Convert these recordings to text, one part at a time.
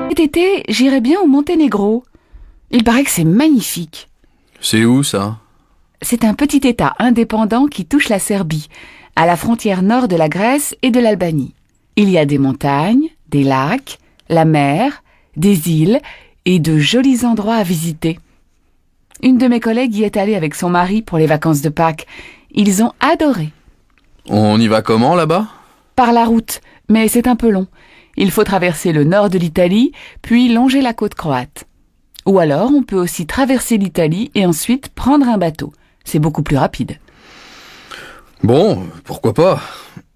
Cet été, j'irai bien au Monténégro. Il paraît que c'est magnifique. C'est où ça? C'est un petit État indépendant qui touche la Serbie, à la frontière nord de la Grèce et de l'Albanie. Il y a des montagnes, des lacs, la mer, des îles et de jolis endroits à visiter. Une de mes collègues y est allée avec son mari pour les vacances de Pâques. Ils ont adoré. On y va comment là-bas? Par la route, mais c'est un peu long. Il faut traverser le nord de l'Italie, puis longer la côte croate. Ou alors, on peut aussi traverser l'Italie et ensuite prendre un bateau. C'est beaucoup plus rapide. Bon, pourquoi pas.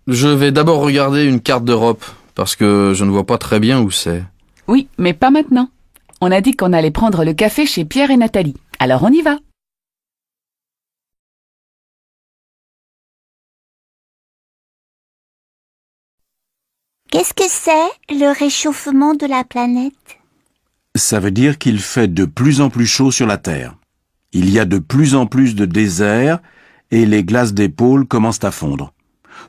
Je vais d'abord regarder une carte d'Europe, parce que je ne vois pas très bien où c'est. Oui, mais pas maintenant. On a dit qu'on allait prendre le café chez Pierre et Nathalie. Alors on y va. Qu'est-ce que c'est, le réchauffement de la planète? Ça veut dire qu'il fait de plus en plus chaud sur la Terre. Il y a de plus en plus de déserts et les glaces des pôles commencent à fondre.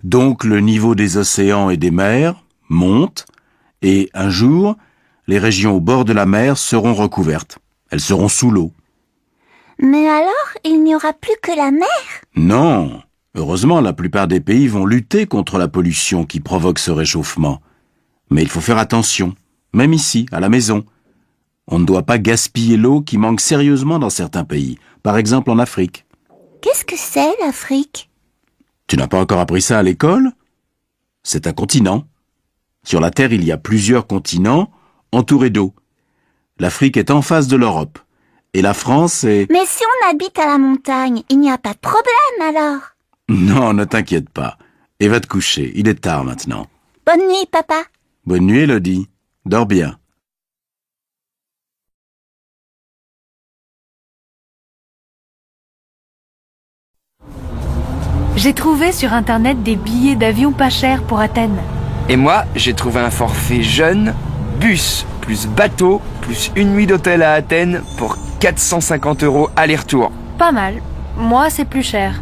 Donc le niveau des océans et des mers monte et un jour, les régions au bord de la mer seront recouvertes. Elles seront sous l'eau. Mais alors, il n'y aura plus que la mer? Non. Heureusement, la plupart des pays vont lutter contre la pollution qui provoque ce réchauffement. Mais il faut faire attention, même ici, à la maison. On ne doit pas gaspiller l'eau qui manque sérieusement dans certains pays, par exemple en Afrique. Qu'est-ce que c'est, l'Afrique? Tu n'as pas encore appris ça à l'école? C'est un continent. Sur la Terre, il y a plusieurs continents entourés d'eau. L'Afrique est en face de l'Europe. Et la France est... Mais si on habite à la montagne, il n'y a pas de problème alors? Non, ne t'inquiète pas. Et va te coucher, il est tard maintenant. Bonne nuit, papa. Bonne nuit, Elodie. Dors bien. J'ai trouvé sur internet des billets d'avion pas chers pour Athènes. Et moi, j'ai trouvé un forfait jeune, bus, plus bateau, plus une nuit d'hôtel à Athènes pour 450 € aller-retour. Pas mal. Moi, c'est plus cher.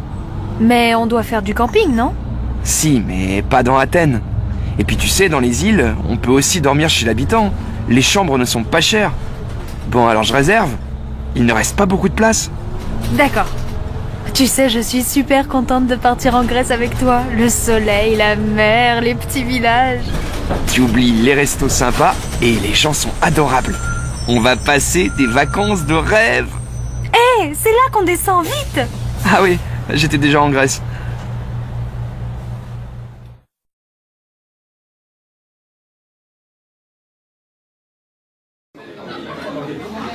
Mais on doit faire du camping, non? Si, mais pas dans Athènes. Et puis tu sais, dans les îles, on peut aussi dormir chez l'habitant. Les chambres ne sont pas chères. Bon, alors je réserve. Il ne reste pas beaucoup de place. D'accord. Tu sais, je suis super contente de partir en Grèce avec toi. Le soleil, la mer, les petits villages. Tu oublies les restos sympas et les gens sont adorables. On va passer des vacances de rêve. Hé, c'est là qu'on descend, vite! Ah oui, j'étais déjà en Grèce.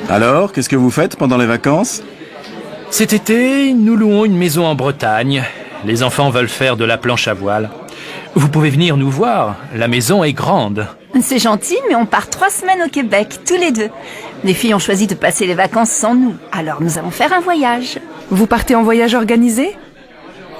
Alors, qu'est-ce que vous faites pendant les vacances? Cet été, nous louons une maison en Bretagne. Les enfants veulent faire de la planche à voile. Vous pouvez venir nous voir, la maison est grande. C'est gentil, mais on part 3 semaines au Québec, tous les deux. Les filles ont choisi de passer les vacances sans nous, alors nous allons faire un voyage. Vous partez en voyage organisé?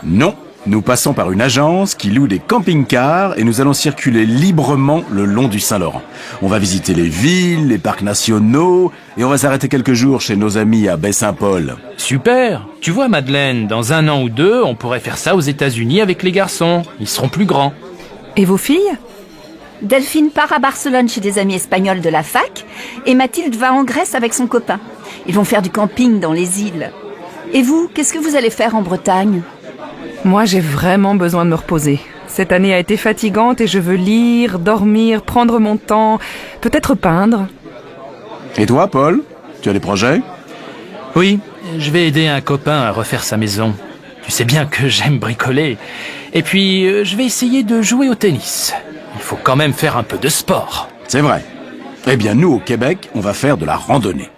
Non, nous passons par une agence qui loue des camping-cars et nous allons circuler librement le long du Saint-Laurent. On va visiter les villes, les parcs nationaux et on va s'arrêter quelques jours chez nos amis à Baie-Saint-Paul. Super. Tu vois, Madeleine, dans 1 an ou 2, on pourrait faire ça aux États-Unis avec les garçons. Ils seront plus grands. Et vos filles? Delphine part à Barcelone chez des amis espagnols de la fac et Mathilde va en Grèce avec son copain. Ils vont faire du camping dans les îles. Et vous, qu'est-ce que vous allez faire en Bretagne? Moi, j'ai vraiment besoin de me reposer. Cette année a été fatigante et je veux lire, dormir, prendre mon temps, peut-être peindre. Et toi, Paul? Tu as des projets? Oui, je vais aider un copain à refaire sa maison. Tu sais bien que j'aime bricoler. Et puis, je vais essayer de jouer au tennis. Il faut quand même faire un peu de sport. C'est vrai. Eh bien, nous, au Québec, on va faire de la randonnée.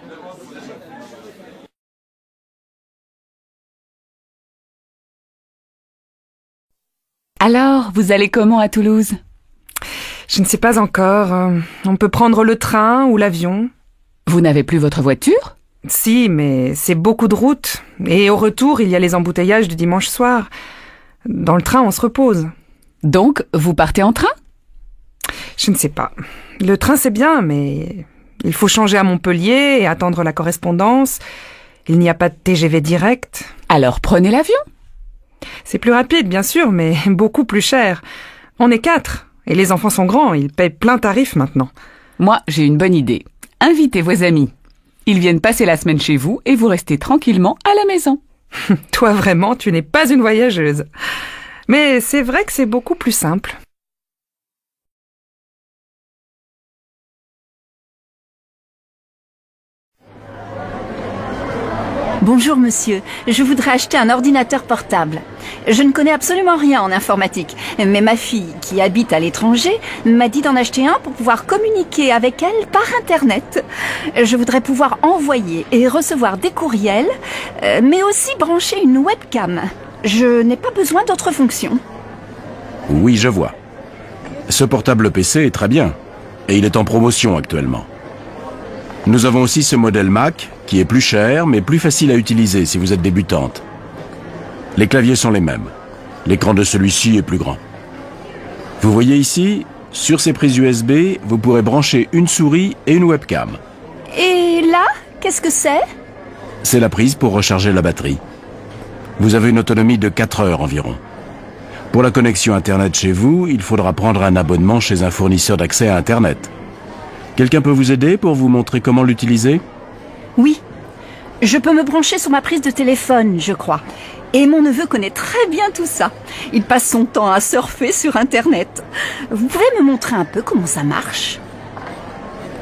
Alors, vous allez comment à Toulouse? Je ne sais pas encore. On peut prendre le train ou l'avion. Vous n'avez plus votre voiture? Si, mais c'est beaucoup de route. Et au retour, il y a les embouteillages du dimanche soir. Dans le train, on se repose. Donc, vous partez en train? Je ne sais pas. Le train, c'est bien, mais il faut changer à Montpellier et attendre la correspondance. Il n'y a pas de TGV direct. Alors prenez l'avion. C'est plus rapide, bien sûr, mais beaucoup plus cher. On est 4, et les enfants sont grands, ils payent plein tarif maintenant. Moi, j'ai une bonne idée. Invitez vos amis. Ils viennent passer la semaine chez vous et vous restez tranquillement à la maison. Toi vraiment, tu n'es pas une voyageuse. Mais c'est vrai que c'est beaucoup plus simple. Bonjour monsieur, je voudrais acheter un ordinateur portable. Je ne connais absolument rien en informatique, mais ma fille, qui habite à l'étranger, m'a dit d'en acheter un pour pouvoir communiquer avec elle par Internet. Je voudrais pouvoir envoyer et recevoir des courriels, mais aussi brancher une webcam. Je n'ai pas besoin d'autres fonctions. Oui, je vois. Ce portable PC est très bien, et il est en promotion actuellement. Nous avons aussi ce modèle Mac, qui est plus cher, mais plus facile à utiliser si vous êtes débutante. Les claviers sont les mêmes. L'écran de celui-ci est plus grand. Vous voyez ici, sur ces prises USB, vous pourrez brancher une souris et une webcam. Et là, qu'est-ce que c'est? C'est la prise pour recharger la batterie. Vous avez une autonomie de 4 heures environ. Pour la connexion Internet chez vous, il faudra prendre un abonnement chez un fournisseur d'accès à Internet. Quelqu'un peut vous aider pour vous montrer comment l'utiliser? Oui. Je peux me brancher sur ma prise de téléphone, je crois. Et mon neveu connaît très bien tout ça. Il passe son temps à surfer sur Internet. Vous pouvez me montrer un peu comment ça marche?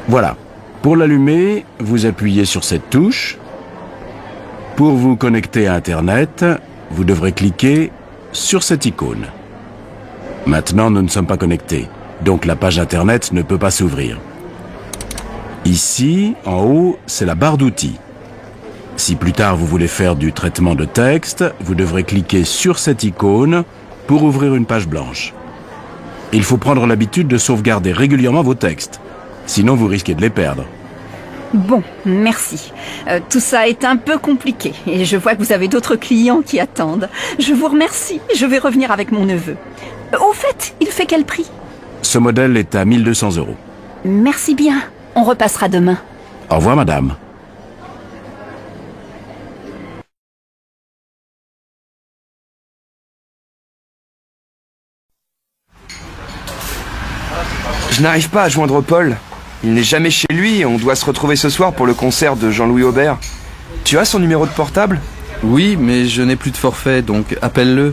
Voilà. Pour l'allumer, vous appuyez sur cette touche. Pour vous connecter à Internet, vous devrez cliquer sur cette icône. Maintenant, nous ne sommes pas connectés, donc la page Internet ne peut pas s'ouvrir. Ici, en haut, c'est la barre d'outils. Si plus tard vous voulez faire du traitement de texte, vous devrez cliquer sur cette icône pour ouvrir une page blanche. Il faut prendre l'habitude de sauvegarder régulièrement vos textes, sinon vous risquez de les perdre. Bon, merci. Tout ça est un peu compliqué et je vois que vous avez d'autres clients qui attendent. Je vous remercie, je vais revenir avec mon neveu. Au fait, il fait quel prix? Ce modèle est à 1 200 €. Merci bien, on repassera demain. Au revoir, madame. Je n'arrive pas à joindre Paul. Il n'est jamais chez lui et on doit se retrouver ce soir pour le concert de Jean-Louis Aubert. Tu as son numéro de portable? Oui, mais je n'ai plus de forfait, donc appelle-le.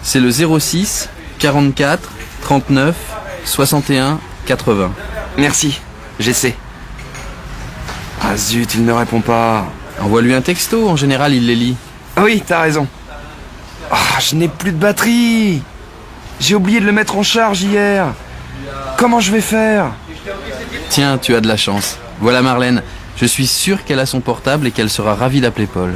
C'est le 06 44 39 61 80. Merci, j'essaie. Ah zut, il ne répond pas. Envoie-lui un texto, en général il les lit. Ah oui, t'as raison. Ah, je n'ai plus de batterie. J'ai oublié de le mettre en charge hier. Comment je vais faire? Tiens, tu as de la chance. Voilà Marlène, je suis sûr qu'elle a son portable et qu'elle sera ravie d'appeler Paul.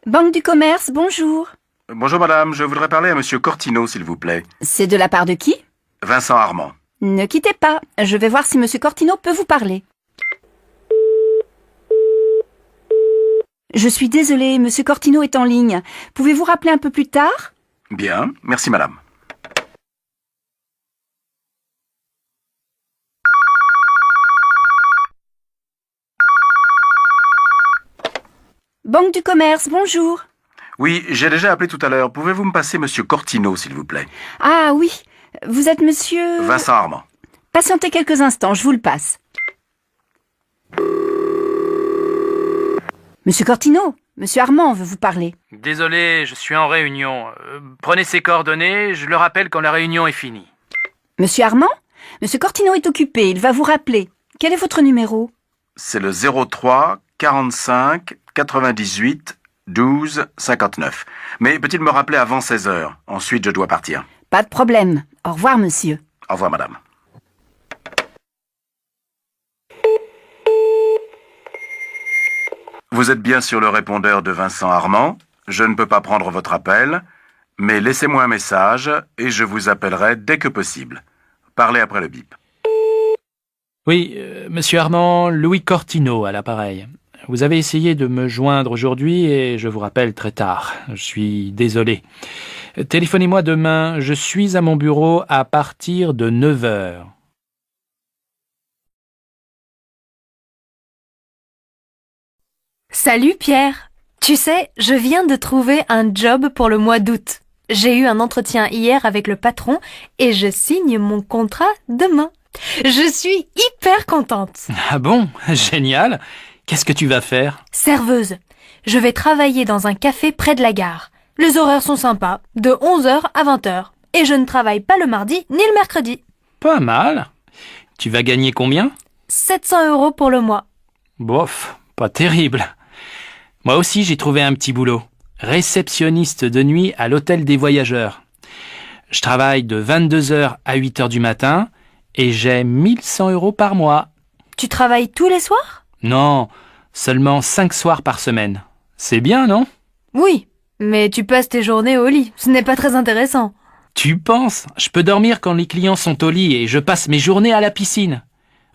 Banque du commerce, bonjour. Bonjour madame, je voudrais parler à monsieur Cortino, s'il vous plaît. C'est de la part de qui? Vincent Armand. Ne quittez pas, je vais voir si monsieur Cortino peut vous parler. Je suis désolée, monsieur Cortino est en ligne. Pouvez-vous rappeler un peu plus tard? Bien, merci madame. Banque du commerce, bonjour. Oui, j'ai déjà appelé tout à l'heure. Pouvez-vous me passer monsieur Cortino, s'il vous plaît? Ah oui, vous êtes monsieur... Vincent Armand. Patientez quelques instants, je vous le passe. Monsieur Cortino, monsieur Armand veut vous parler. Désolé, je suis en réunion. Prenez ses coordonnées, je le rappelle quand la réunion est finie. Monsieur Armand? Monsieur Cortino est occupé, il va vous rappeler. Quel est votre numéro? C'est le 03 45 98 12 59. Mais peut-il me rappeler avant 16 heures? Ensuite, je dois partir. Pas de problème. Au revoir, monsieur. Au revoir, madame. Vous êtes bien sur le répondeur de Vincent Armand. Je ne peux pas prendre votre appel, mais laissez-moi un message et je vous appellerai dès que possible. Parlez après le bip. Oui, monsieur Armand, Louis Cortino à l'appareil. Vous avez essayé de me joindre aujourd'hui et je vous rappelle très tard. Je suis désolé. Téléphonez-moi demain. Je suis à mon bureau à partir de 9 heures. Salut Pierre. Tu sais, je viens de trouver un job pour le mois d'août. J'ai eu un entretien hier avec le patron et je signe mon contrat demain. Je suis hyper contente. Ah bon? Génial. Qu'est-ce que tu vas faire? Serveuse. Je vais travailler dans un café près de la gare. Les horaires sont sympas, de 11h à 20h. Et je ne travaille pas le mardi ni le mercredi. Pas mal. Tu vas gagner combien? 700 € pour le mois. Bof, pas terrible. Moi aussi, j'ai trouvé un petit boulot. Réceptionniste de nuit à l'hôtel des voyageurs. Je travaille de 22h à 8h du matin et j'ai 1100 € par mois. Tu travailles tous les soirs? Non, seulement 5 soirs par semaine. C'est bien, non? Oui, mais tu passes tes journées au lit. Ce n'est pas très intéressant. Tu penses? Je peux dormir quand les clients sont au lit et je passe mes journées à la piscine.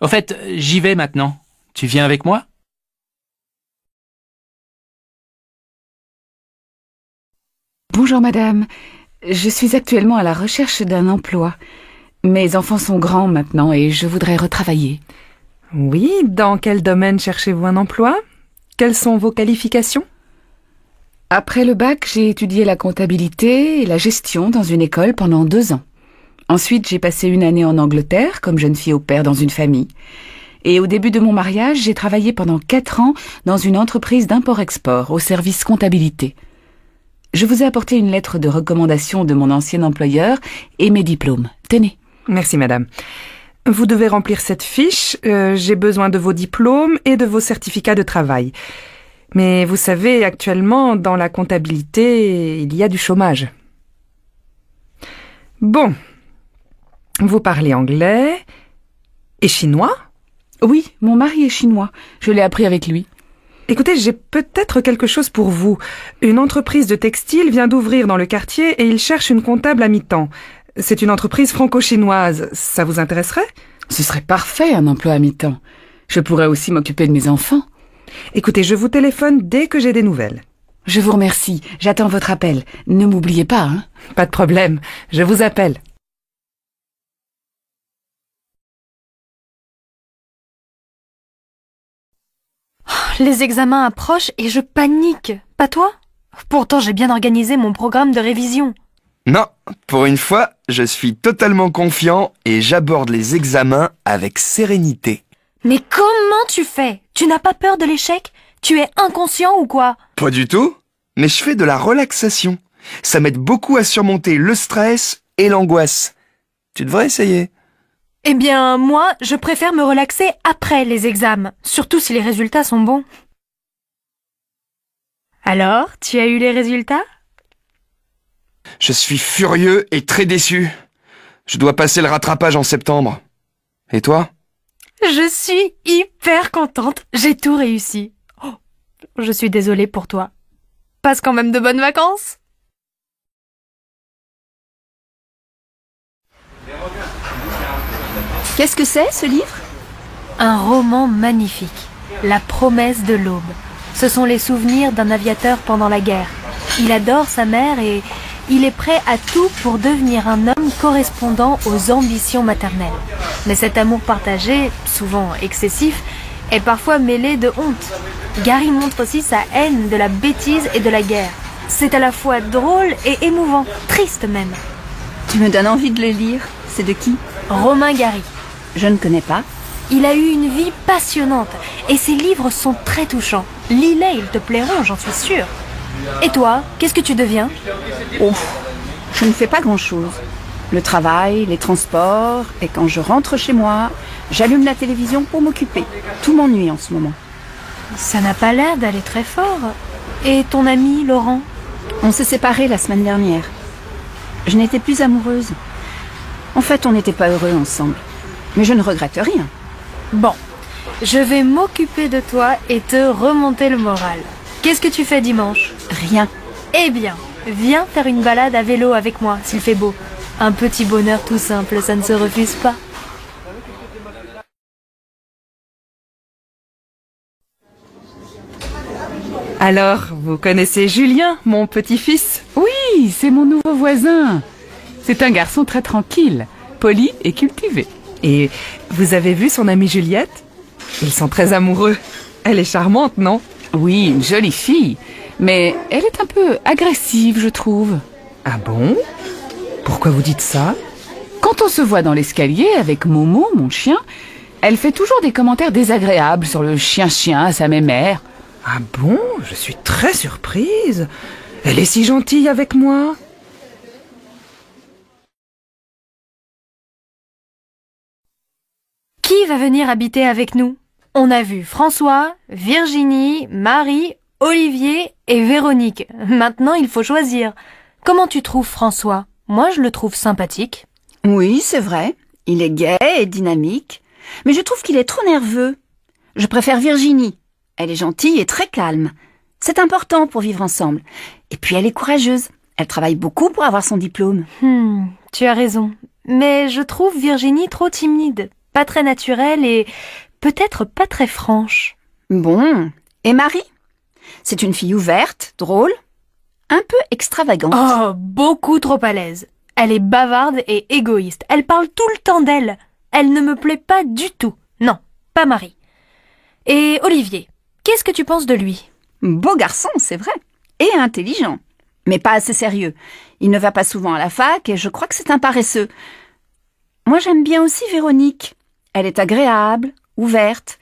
Au fait, j'y vais maintenant. Tu viens avec moi? Bonjour madame, je suis actuellement à la recherche d'un emploi. Mes enfants sont grands maintenant et je voudrais retravailler. Oui, dans quel domaine cherchez-vous un emploi? Quelles sont vos qualifications? Après le bac, j'ai étudié la comptabilité et la gestion dans une école pendant 2 ans. Ensuite, j'ai passé 1 année en Angleterre comme jeune fille au pair dans une famille. Et au début de mon mariage, j'ai travaillé pendant 4 ans dans une entreprise d'import-export au service comptabilité. Je vous ai apporté une lettre de recommandation de mon ancien employeur et mes diplômes. Tenez. Merci, madame. Vous devez remplir cette fiche. J'ai besoin de vos diplômes et de vos certificats de travail. Mais vous savez, actuellement, dans la comptabilité, il y a du chômage. Bon. Vous parlez anglais et chinois? Oui, mon mari est chinois. Je l'ai appris avec lui. Écoutez, j'ai peut-être quelque chose pour vous. Une entreprise de textile vient d'ouvrir dans le quartier et il cherche une comptable à mi-temps. C'est une entreprise franco-chinoise. Ça vous intéresserait? Ce serait parfait, un emploi à mi-temps. Je pourrais aussi m'occuper de mes enfants. Écoutez, je vous téléphone dès que j'ai des nouvelles. Je vous remercie. J'attends votre appel. Ne m'oubliez pas, hein? Pas de problème. Je vous appelle. Les examens approchent et je panique. Pas toi? Pourtant, j'ai bien organisé mon programme de révision. Non, pour une fois, je suis totalement confiant et j'aborde les examens avec sérénité. Mais comment tu fais? Tu n'as pas peur de l'échec? Tu es inconscient ou quoi? Pas du tout, mais je fais de la relaxation. Ça m'aide beaucoup à surmonter le stress et l'angoisse. Tu devrais essayer. Eh bien, moi, je préfère me relaxer après les examens, surtout si les résultats sont bons. Alors, tu as eu les résultats? Je suis furieux et très déçu. Je dois passer le rattrapage en septembre. Et toi? Je suis hyper contente. J'ai tout réussi. Oh, je suis désolée pour toi. Passe quand même de bonnes vacances. Qu'est-ce que c'est, ce livre? Un roman magnifique. La promesse de l'aube. Ce sont les souvenirs d'un aviateur pendant la guerre. Il adore sa mère et il est prêt à tout pour devenir un homme correspondant aux ambitions maternelles. Mais cet amour partagé, souvent excessif, est parfois mêlé de honte. Gary montre aussi sa haine de la bêtise et de la guerre. C'est à la fois drôle et émouvant, triste même. Tu me donnes envie de le lire. C'est de qui? Romain Gary. Je ne connais pas. Il a eu une vie passionnante et ses livres sont très touchants. Lis-les, ils te plairont, j'en suis sûre. Et toi, qu'est-ce que tu deviens? Oh, je ne fais pas grand-chose. Le travail, les transports, et quand je rentre chez moi, j'allume la télévision pour m'occuper. Tout m'ennuie en ce moment. Ça n'a pas l'air d'aller très fort. Et ton ami, Laurent? On s'est séparés la semaine dernière. Je n'étais plus amoureuse. En fait, on n'était pas heureux ensemble. Mais je ne regrette rien. Bon, je vais m'occuper de toi et te remonter le moral. Qu'est-ce que tu fais dimanche? Rien. Eh bien, viens faire une balade à vélo avec moi, s'il fait beau. Un petit bonheur tout simple, ça ne se refuse pas. Alors, vous connaissez Julien, mon petit-fils? Oui, c'est mon nouveau voisin. C'est un garçon très tranquille, poli et cultivé. Et vous avez vu son amie Juliette? Ils sont très amoureux. Elle est charmante, non? Oui, une jolie fille, mais elle est un peu agressive, je trouve. Ah bon? Pourquoi vous dites ça? Quand on se voit dans l'escalier avec Momo, mon chien, elle fait toujours des commentaires désagréables sur le chien-chien à sa mémère. Ah bon? Je suis très surprise. Elle est si gentille avec moi. Qui va venir habiter avec nous? On a vu François, Virginie, Marie, Olivier et Véronique. Maintenant, il faut choisir. Comment tu trouves François? Moi, je le trouve sympathique. Oui, c'est vrai. Il est gai et dynamique. Mais je trouve qu'il est trop nerveux. Je préfère Virginie. Elle est gentille et très calme. C'est important pour vivre ensemble. Et puis elle est courageuse. Elle travaille beaucoup pour avoir son diplôme. Tu as raison. Mais je trouve Virginie trop timide, pas très naturelle et peut-être pas très franche. Bon. Et Marie? C'est une fille ouverte, drôle, un peu extravagante. Oh, beaucoup trop à l'aise. Elle est bavarde et égoïste. Elle parle tout le temps d'elle. Elle ne me plaît pas du tout. Non, pas Marie. Et Olivier, qu'est-ce que tu penses de lui? Beau garçon, c'est vrai. Et intelligent. Mais pas assez sérieux. Il ne va pas souvent à la fac et je crois que c'est un paresseux. Moi, j'aime bien aussi Véronique. Elle est agréable, ouverte.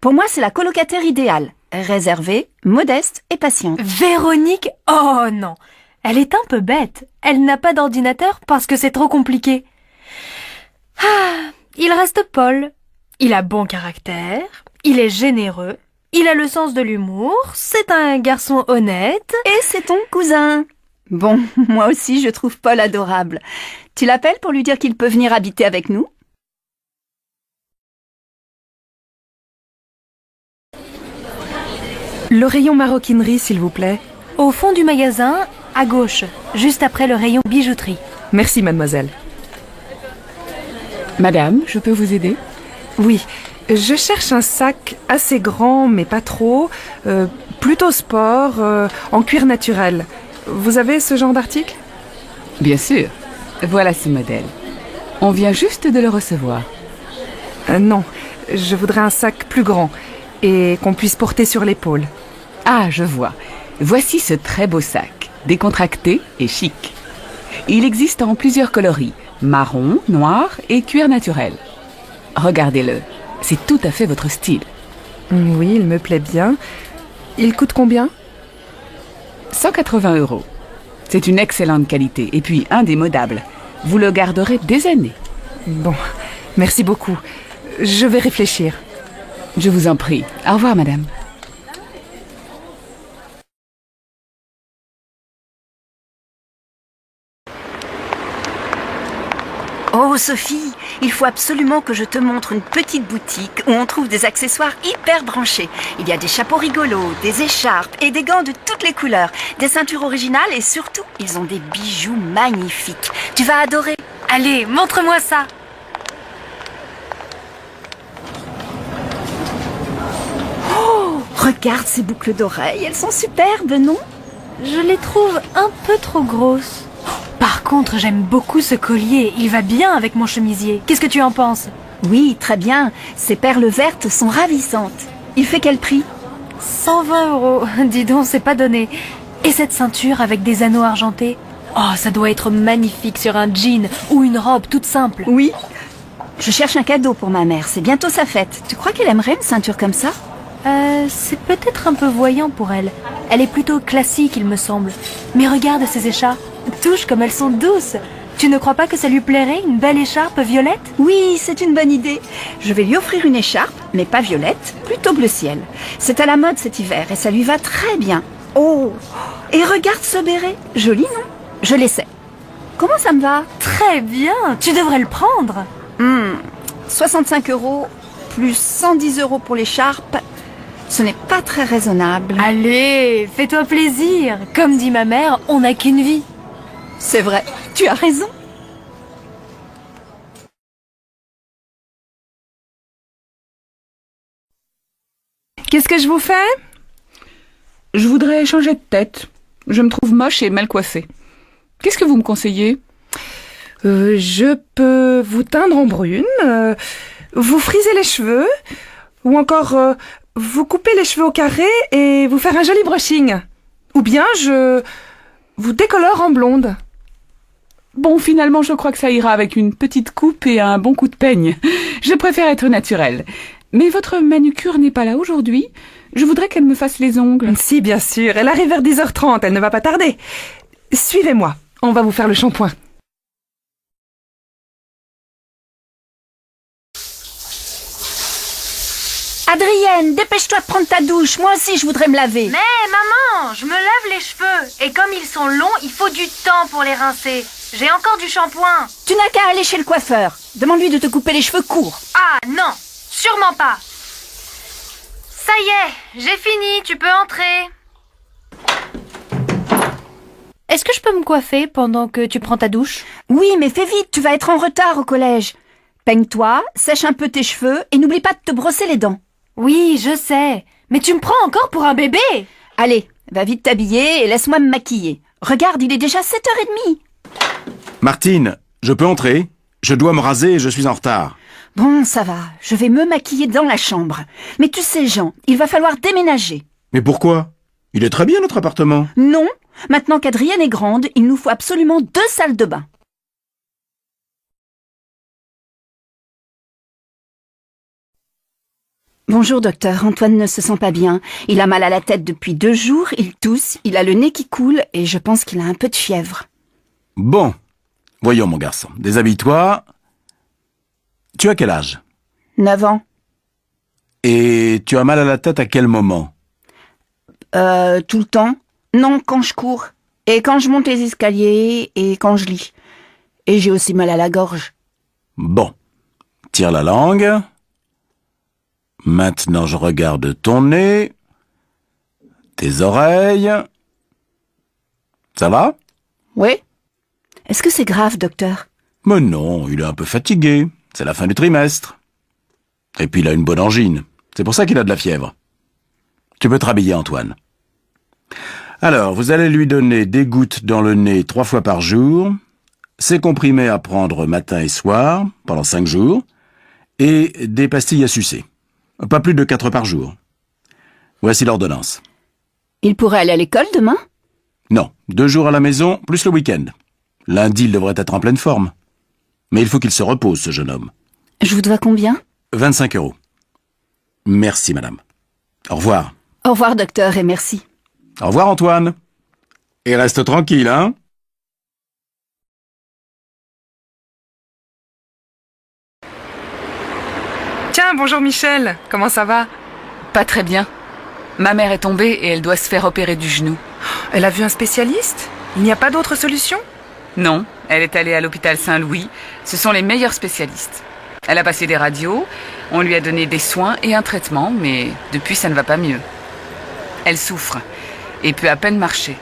Pour moi, c'est la colocataire idéale. Réservée, modeste et patiente. Véronique? Oh non! Elle est un peu bête. Elle n'a pas d'ordinateur parce que c'est trop compliqué. Ah, il reste Paul. Il a bon caractère, il est généreux, il a le sens de l'humour, c'est un garçon honnête. Et c'est ton cousin. Bon, moi aussi je trouve Paul adorable. Tu l'appelles pour lui dire qu'il peut venir habiter avec nous? Le rayon maroquinerie, s'il vous plaît. Au fond du magasin, à gauche, juste après le rayon bijouterie. Merci, mademoiselle. Madame, je peux vous aider? Oui, je cherche un sac assez grand, mais pas trop, plutôt sport, en cuir naturel. Vous avez ce genre d'article? Bien sûr. Voilà ce modèle. On vient juste de le recevoir. Non, je voudrais un sac plus grand et qu'on puisse porter sur l'épaule. Ah, je vois. Voici ce très beau sac, décontracté et chic. Il existe en plusieurs coloris, marron, noir et cuir naturel. Regardez-le, c'est tout à fait votre style. Oui, il me plaît bien. Il coûte combien? 180 €. C'est une excellente qualité et puis indémodable. Vous le garderez des années. Bon, merci beaucoup. Je vais réfléchir. Je vous en prie. Au revoir, madame. Oh Sophie, il faut absolument que je te montre une petite boutique où on trouve des accessoires hyper branchés. Il y a des chapeaux rigolos, des écharpes et des gants de toutes les couleurs, des ceintures originales et surtout, ils ont des bijoux magnifiques. Tu vas adorer. Allez, montre-moi ça. Oh, regarde ces boucles d'oreilles, elles sont superbes, non? Je les trouve un peu trop grosses. Par contre, j'aime beaucoup ce collier. Il va bien avec mon chemisier. Qu'est-ce que tu en penses? Oui, très bien. Ces perles vertes sont ravissantes. Il fait quel prix? 120 €. Dis donc, c'est pas donné. Et cette ceinture avec des anneaux argentés? Oh, ça doit être magnifique sur un jean ou une robe toute simple. Oui. Je cherche un cadeau pour ma mère. C'est bientôt sa fête. Tu crois qu'elle aimerait une ceinture comme ça? C'est peut-être un peu voyant pour elle. Elle est plutôt classique, il me semble. Mais regarde ces écharpes. Touche comme elles sont douces. Tu ne crois pas que ça lui plairait, une belle écharpe violette? Oui, c'est une bonne idée. Je vais lui offrir une écharpe, mais pas violette, plutôt bleu ciel. C'est à la mode cet hiver et ça lui va très bien. Oh, et regarde ce béret. Joli, non? Je l'essaie. Comment ça me va? Très bien, tu devrais le prendre. 65 € plus 110 € pour l'écharpe. Ce n'est pas très raisonnable. Allez, fais-toi plaisir. Comme dit ma mère, on n'a qu'une vie. C'est vrai, tu as raison. Qu'est-ce que je vous fais? Je voudrais changer de tête. Je me trouve moche et mal coiffée. Qu'est-ce que vous me conseillez? Je peux vous teindre en brune, vous friser les cheveux, ou encore vous couper les cheveux au carré et vous faire un joli brushing. Ou bien je vous décolore en blonde. Bon, finalement, je crois que ça ira avec une petite coupe et un bon coup de peigne. Je préfère être naturelle. Mais votre manucure n'est pas là aujourd'hui. Je voudrais qu'elle me fasse les ongles. Si, bien sûr. Elle arrive vers 10h30. Elle ne va pas tarder. Suivez-moi. On va vous faire le shampoing. Adrienne, dépêche-toi de prendre ta douche. Moi aussi, je voudrais me laver. Mais maman, je me lave les cheveux. Et comme ils sont longs, il faut du temps pour les rincer. J'ai encore du shampoing. Tu n'as qu'à aller chez le coiffeur. Demande-lui de te couper les cheveux courts. Ah non, sûrement pas. Ça y est, j'ai fini, tu peux entrer. Est-ce que je peux me coiffer pendant que tu prends ta douche? Oui, mais fais vite, tu vas être en retard au collège. Peigne-toi, sèche un peu tes cheveux et n'oublie pas de te brosser les dents. Oui, je sais. Mais tu me prends encore pour un bébé? Allez, va vite t'habiller et laisse-moi me maquiller. Regarde, il est déjà 7h30. Martine, je peux entrer? Je dois me raser et je suis en retard. Bon, ça va, je vais me maquiller dans la chambre. Mais tu sais, Jean, il va falloir déménager. Mais pourquoi? Il est très bien notre appartement. Non, maintenant qu'Adrienne est grande, il nous faut absolument 2 salles de bain. Bonjour docteur, Antoine ne se sent pas bien. Il a mal à la tête depuis 2 jours, il tousse, il a le nez qui coule et je pense qu'il a un peu de fièvre. Bon, voyons mon garçon, déshabille-toi. Tu as quel âge? 9 ans. Et tu as mal à la tête à quel moment? Tout le temps. Non, quand je cours. Et quand je monte les escaliers et quand je lis. Et j'ai aussi mal à la gorge. Bon, tire la langue. Maintenant, je regarde ton nez, tes oreilles. Ça va? Oui. Est-ce que c'est grave, docteur? Mais non, il est un peu fatigué. C'est la fin du trimestre. Et puis il a une bonne angine. C'est pour ça qu'il a de la fièvre. Tu peux te rhabiller, Antoine. Alors, vous allez lui donner des gouttes dans le nez 3 fois par jour, ces comprimés à prendre matin et soir, pendant 5 jours, et des pastilles à sucer. Pas plus de 4 par jour. Voici l'ordonnance. Il pourrait aller à l'école demain? Non, 2 jours à la maison, plus le week-end. Lundi, il devrait être en pleine forme. Mais il faut qu'il se repose, ce jeune homme. Je vous dois combien? 25 €. Merci, madame. Au revoir. Au revoir, docteur, et merci. Au revoir, Antoine. Et reste tranquille, hein? Tiens, bonjour Michel. Comment ça va? Pas très bien. Ma mère est tombée et elle doit se faire opérer du genou. Elle a vu un spécialiste? Il n'y a pas d'autre solution? Non, elle est allée à l'hôpital Saint-Louis. Ce sont les meilleurs spécialistes. Elle a passé des radios, on lui a donné des soins et un traitement, mais depuis ça ne va pas mieux. Elle souffre et peut à peine marcher.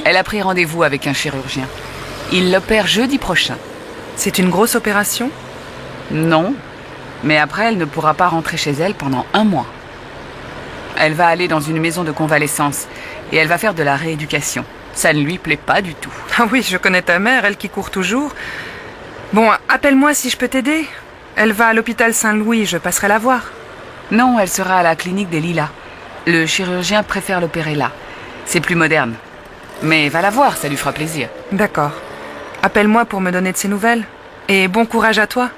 Elle a pris rendez-vous avec un chirurgien. Il l'opère jeudi prochain. C'est une grosse opération? Non, mais après elle ne pourra pas rentrer chez elle pendant 1 mois. Elle va aller dans une maison de convalescence et elle va faire de la rééducation. Ça ne lui plaît pas du tout. Ah oui, je connais ta mère, elle qui court toujours. Bon, appelle-moi si je peux t'aider. Elle va à l'hôpital Saint-Louis, je passerai la voir. Non, elle sera à la clinique des Lilas. Le chirurgien préfère l'opérer là. C'est plus moderne. Mais va la voir, ça lui fera plaisir. D'accord. Appelle-moi pour me donner de ses nouvelles. Et bon courage à toi.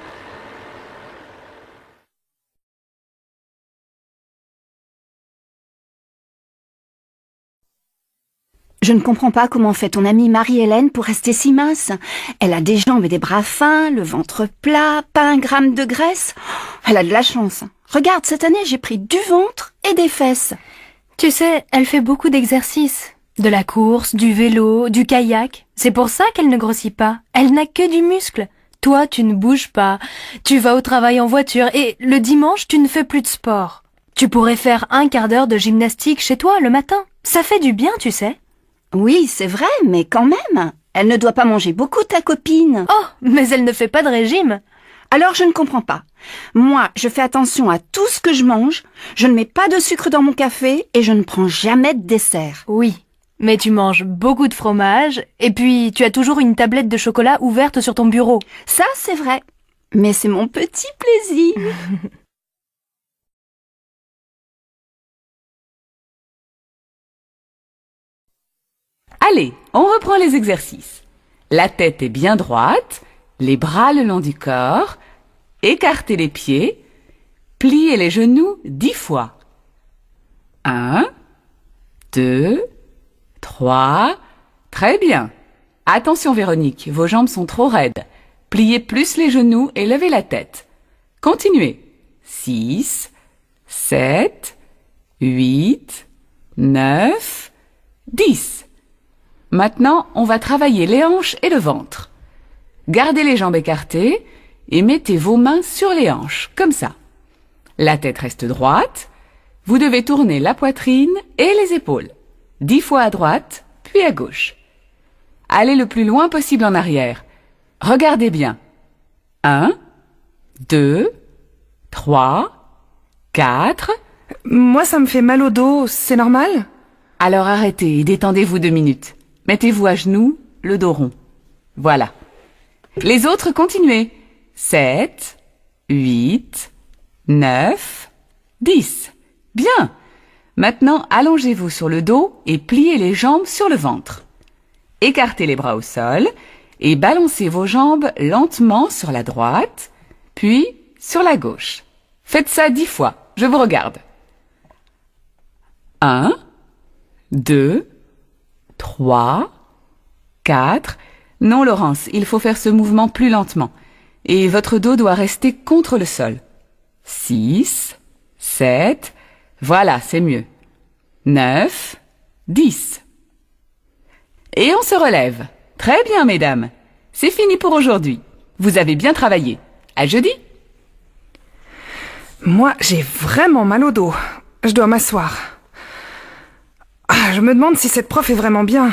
Je ne comprends pas comment fait ton amie Marie-Hélène pour rester si mince. Elle a des jambes et des bras fins, le ventre plat, pas 1 gramme de graisse. Elle a de la chance. Regarde, cette année, j'ai pris du ventre et des fesses. Tu sais, elle fait beaucoup d'exercices. De la course, du vélo, du kayak. C'est pour ça qu'elle ne grossit pas. Elle n'a que du muscle. Toi, tu ne bouges pas. Tu vas au travail en voiture et le dimanche, tu ne fais plus de sport. Tu pourrais faire 1 quart d'heure de gymnastique chez toi le matin. Ça fait du bien, tu sais. Oui, c'est vrai, mais quand même. Elle ne doit pas manger beaucoup, ta copine. Oh, mais elle ne fait pas de régime. Alors je ne comprends pas. Moi, je fais attention à tout ce que je mange, je ne mets pas de sucre dans mon café et je ne prends jamais de dessert. Oui, mais tu manges beaucoup de fromage et puis tu as toujours une tablette de chocolat ouverte sur ton bureau. Ça, c'est vrai. Mais c'est mon petit plaisir. Allez, on reprend les exercices. La tête est bien droite, les bras le long du corps, écartez les pieds, pliez les genoux 10 fois. 1, 2, 3, très bien. Attention Véronique, vos jambes sont trop raides. Pliez plus les genoux et levez la tête. Continuez. 6, 7, 8, 9, 10. Maintenant, on va travailler les hanches et le ventre. Gardez les jambes écartées et mettez vos mains sur les hanches, comme ça. La tête reste droite. Vous devez tourner la poitrine et les épaules. 10 fois à droite, puis à gauche. Allez le plus loin possible en arrière. Regardez bien. 1, 2, 3, 4. Moi, ça me fait mal au dos, c'est normal? Alors arrêtez et détendez-vous 2 minutes. Mettez-vous à genoux, le dos rond. Voilà. Les autres, continuez. 7, 8, 9, 10. Bien. Maintenant, allongez-vous sur le dos et pliez les jambes sur le ventre. Écartez les bras au sol et balancez vos jambes lentement sur la droite, puis sur la gauche. Faites ça 10 fois. Je vous regarde. 1, 2, 3, 4. Non, Laurence, il faut faire ce mouvement plus lentement. Et votre dos doit rester contre le sol. 6, 7. Voilà, c'est mieux. 9, 10. Et on se relève. Très bien, mesdames. C'est fini pour aujourd'hui. Vous avez bien travaillé. À jeudi. Moi, j'ai vraiment mal au dos. Je dois m'asseoir. Ah, je me demande si cette prof est vraiment bien.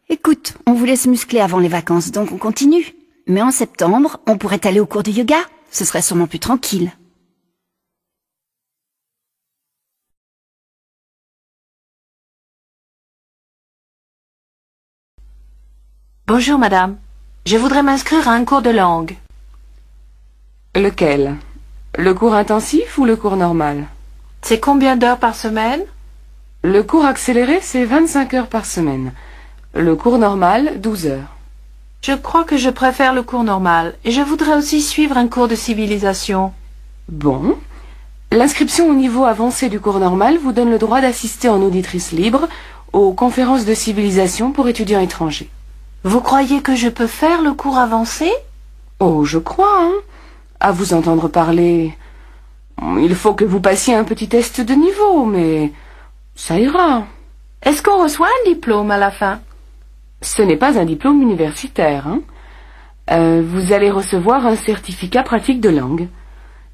Écoute, on vous laisse muscler avant les vacances, donc on continue. Mais en septembre, on pourrait aller au cours de yoga. Ce serait sûrement plus tranquille. Bonjour madame, je voudrais m'inscrire à un cours de langue. Lequel? Le cours intensif ou le cours normal? C'est combien d'heures par semaine? Le cours accéléré, c'est 25 heures par semaine. Le cours normal, 12 heures. Je crois que je préfère le cours normal et je voudrais aussi suivre un cours de civilisation. Bon. L'inscription au niveau avancé du cours normal vous donne le droit d'assister en auditrice libre aux conférences de civilisation pour étudiants étrangers. Vous croyez que je peux faire le cours avancé? Oh, je crois, hein. À vous entendre parler, il faut que vous passiez un petit test de niveau, mais ça ira. Est-ce qu'on reçoit un diplôme à la fin? Ce n'est pas un diplôme universitaire, hein. Vous allez recevoir un certificat pratique de langue.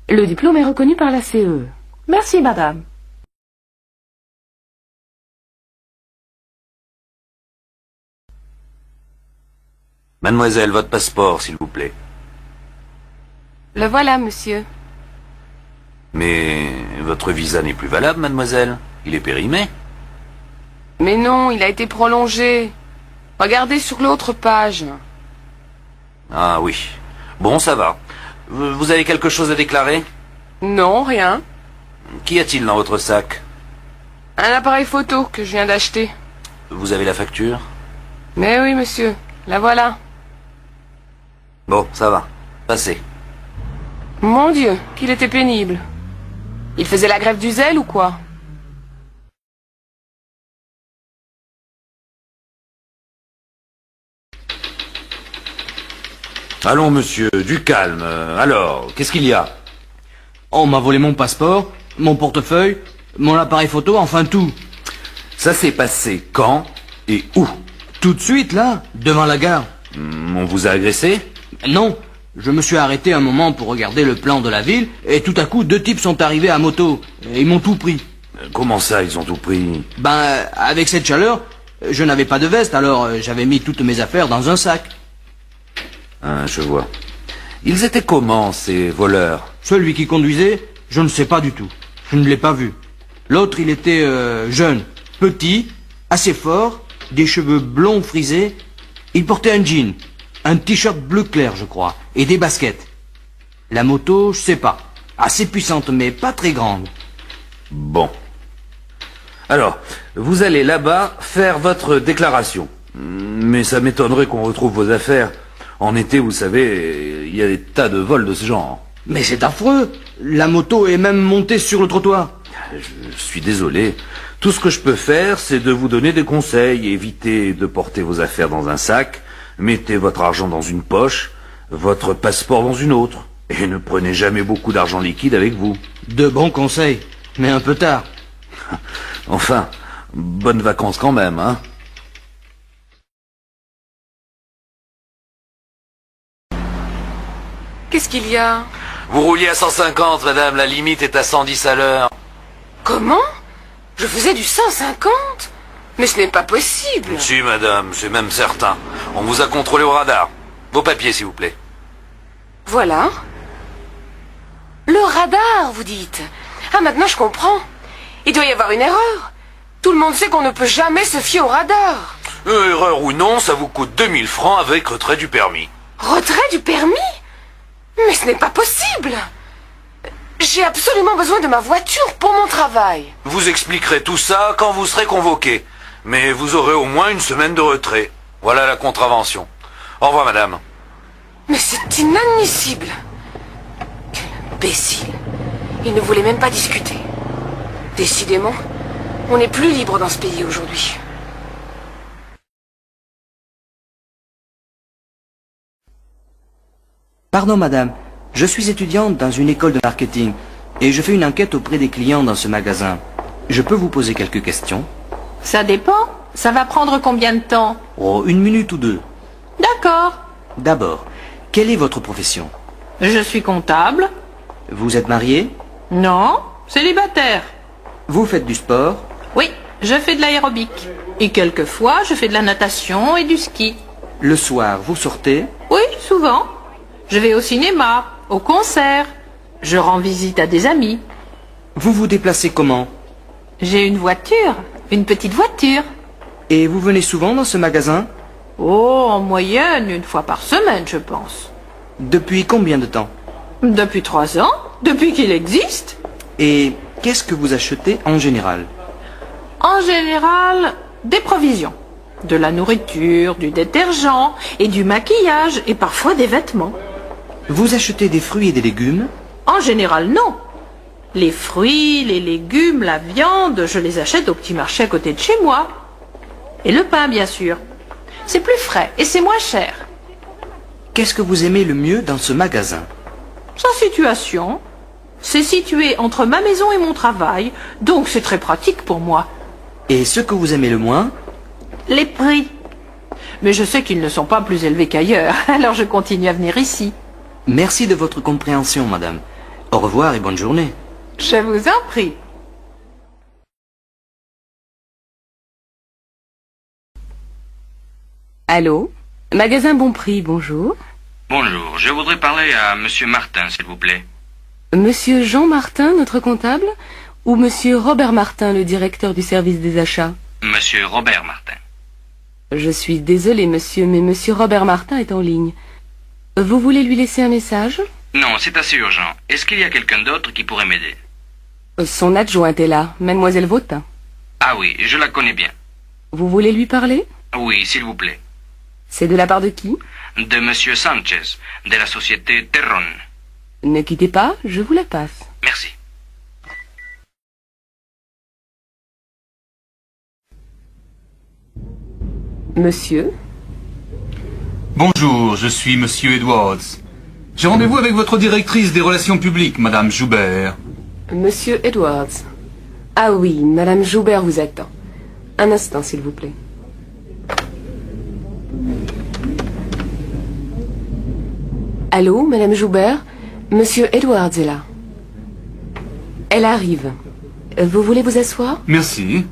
Le diplôme est reconnu par la CE. Merci, madame. Mademoiselle, votre passeport, s'il vous plaît. Le voilà, monsieur. Mais votre visa n'est plus valable, mademoiselle. Il est périmé. Mais non, il a été prolongé. Regardez sur l'autre page. Ah oui. Bon, ça va. Vous avez quelque chose à déclarer? Non, rien. Qu'y a-t-il dans votre sac? Un appareil photo que je viens d'acheter. Vous avez la facture? Mais oui, monsieur. La voilà. Bon, ça va. Passez. Mon Dieu, qu'il était pénible. Il faisait la grève du zèle ou quoi? Allons, monsieur, du calme. Alors, qu'est-ce qu'il y a? On m'a volé mon passeport, mon portefeuille, mon appareil photo, enfin tout. Ça s'est passé quand et où? Tout de suite, là, devant la gare. On vous a agressé? Non, je me suis arrêté un moment pour regarder le plan de la ville, et tout à coup, 2 types sont arrivés à moto, et ils m'ont tout pris. Comment ça, ils ont tout pris? Ben, avec cette chaleur, je n'avais pas de veste, alors j'avais mis toutes mes affaires dans un sac. Ah, je vois. Ils étaient comment, ces voleurs? Celui qui conduisait, je ne sais pas du tout. Je ne l'ai pas vu. L'autre, il était jeune, petit, assez fort, des cheveux blonds frisés. Il portait un jean, un t-shirt bleu clair, je crois, et des baskets. La moto, je sais pas. Assez puissante, mais pas très grande. Bon. Alors, vous allez là-bas faire votre déclaration. Mais ça m'étonnerait qu'on retrouve vos affaires. En été, vous savez, il y a des tas de vols de ce genre. Mais c'est affreux. La moto est même montée sur le trottoir. Je suis désolé. Tout ce que je peux faire, c'est de vous donner des conseils. Évitez de porter vos affaires dans un sac. Mettez votre argent dans une poche, votre passeport dans une autre. Et ne prenez jamais beaucoup d'argent liquide avec vous. De bons conseils, mais un peu tard. Enfin, bonnes vacances quand même, hein. Qu'est-ce qu'il y a? Vous rouliez à 150, madame, la limite est à 110 à l'heure. Comment? Je faisais du 150? Mais ce n'est pas possible. Si, madame, c'est même certain. On vous a contrôlé au radar. Vos papiers, s'il vous plaît. Voilà. Le radar, vous dites? Ah, maintenant je comprends. Il doit y avoir une erreur. Tout le monde sait qu'on ne peut jamais se fier au radar. Erreur ou non, ça vous coûte 2000 francs avec retrait du permis. Retrait du permis? Mais ce n'est pas possible. J'ai absolument besoin de ma voiture pour mon travail. Vous expliquerez tout ça quand vous serez convoqué. Mais vous aurez au moins une semaine de retrait. Voilà la contravention. Au revoir, madame. Mais c'est inadmissible. Quel imbécile. Il ne voulait même pas discuter. Décidément, on n'est plus libre dans ce pays aujourd'hui. Pardon, madame. Je suis étudiante dans une école de marketing et je fais une enquête auprès des clients dans ce magasin. Je peux vous poser quelques questions? Ça dépend. Ça va prendre combien de temps? Oh, 1 minute ou 2. D'accord. D'abord, quelle est votre profession? Je suis comptable. Vous êtes marié? Non, célibataire. Vous faites du sport? Oui, je fais de l'aérobic. Et quelquefois, je fais de la natation et du ski. Le soir, vous sortez? Oui, souvent. Je vais au cinéma, au concert. Je rends visite à des amis. Vous vous déplacez comment? J'ai une voiture, une petite voiture. Et vous venez souvent dans ce magasin? Oh, en moyenne, 1 fois par semaine, je pense. Depuis combien de temps? Depuis 3 ans, depuis qu'il existe. Et qu'est-ce que vous achetez en général? En général, des provisions. De la nourriture, du détergent et du maquillage et parfois des vêtements. Vous achetez des fruits et des légumes? En général, non. Les fruits, les légumes, la viande, je les achète au petit marché à côté de chez moi. Et le pain, bien sûr. C'est plus frais et c'est moins cher. Qu'est-ce que vous aimez le mieux dans ce magasin? Sa situation. C'est situé entre ma maison et mon travail, donc c'est très pratique pour moi. Et ce que vous aimez le moins? Les prix. Mais je sais qu'ils ne sont pas plus élevés qu'ailleurs, alors je continue à venir ici. Merci de votre compréhension, madame. Au revoir et bonne journée. Je vous en prie. Allô? Magasin Bon Prix, bonjour. Bonjour, je voudrais parler à Monsieur Martin, s'il vous plaît. Monsieur Jean Martin, notre comptable, ou Monsieur Robert Martin, le directeur du service des achats? Monsieur Robert Martin. Je suis désolée, monsieur, mais Monsieur Robert Martin est en ligne. Vous voulez lui laisser un message? Non, c'est assez urgent. Est-ce qu'il y a quelqu'un d'autre qui pourrait m'aider? Son adjointe est là, Mademoiselle Vautin. Ah oui, je la connais bien. Vous voulez lui parler? Oui, s'il vous plaît. C'est de la part de qui? De Monsieur Sanchez, de la société Terron. Ne quittez pas, je vous la passe. Merci. Monsieur? Bonjour, je suis Monsieur Edwards. J'ai rendez-vous avec votre directrice des relations publiques, Madame Joubert. Monsieur Edwards. Ah oui, Madame Joubert vous attend. Un instant, s'il vous plaît. Allô, Madame Joubert? Monsieur Edwards est là. Elle arrive. Vous voulez vous asseoir? Merci.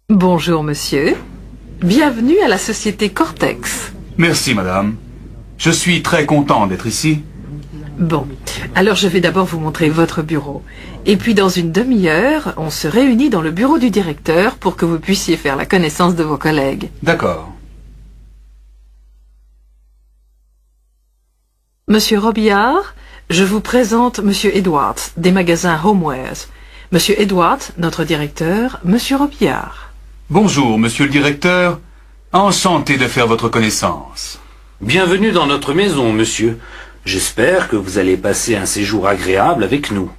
Bonjour, monsieur. Bienvenue à la société Cortex. Merci, madame. Je suis très content d'être ici. Bon, alors je vais d'abord vous montrer votre bureau. Et puis dans une demi-heure, on se réunit dans le bureau du directeur pour que vous puissiez faire la connaissance de vos collègues. D'accord. Monsieur Robillard, je vous présente Monsieur Edwards, des magasins Homewares. Monsieur Edwards, notre directeur, Monsieur Robillard. Bonjour, monsieur le directeur. Enchanté de faire votre connaissance. Bienvenue dans notre maison, monsieur. J'espère que vous allez passer un séjour agréable avec nous.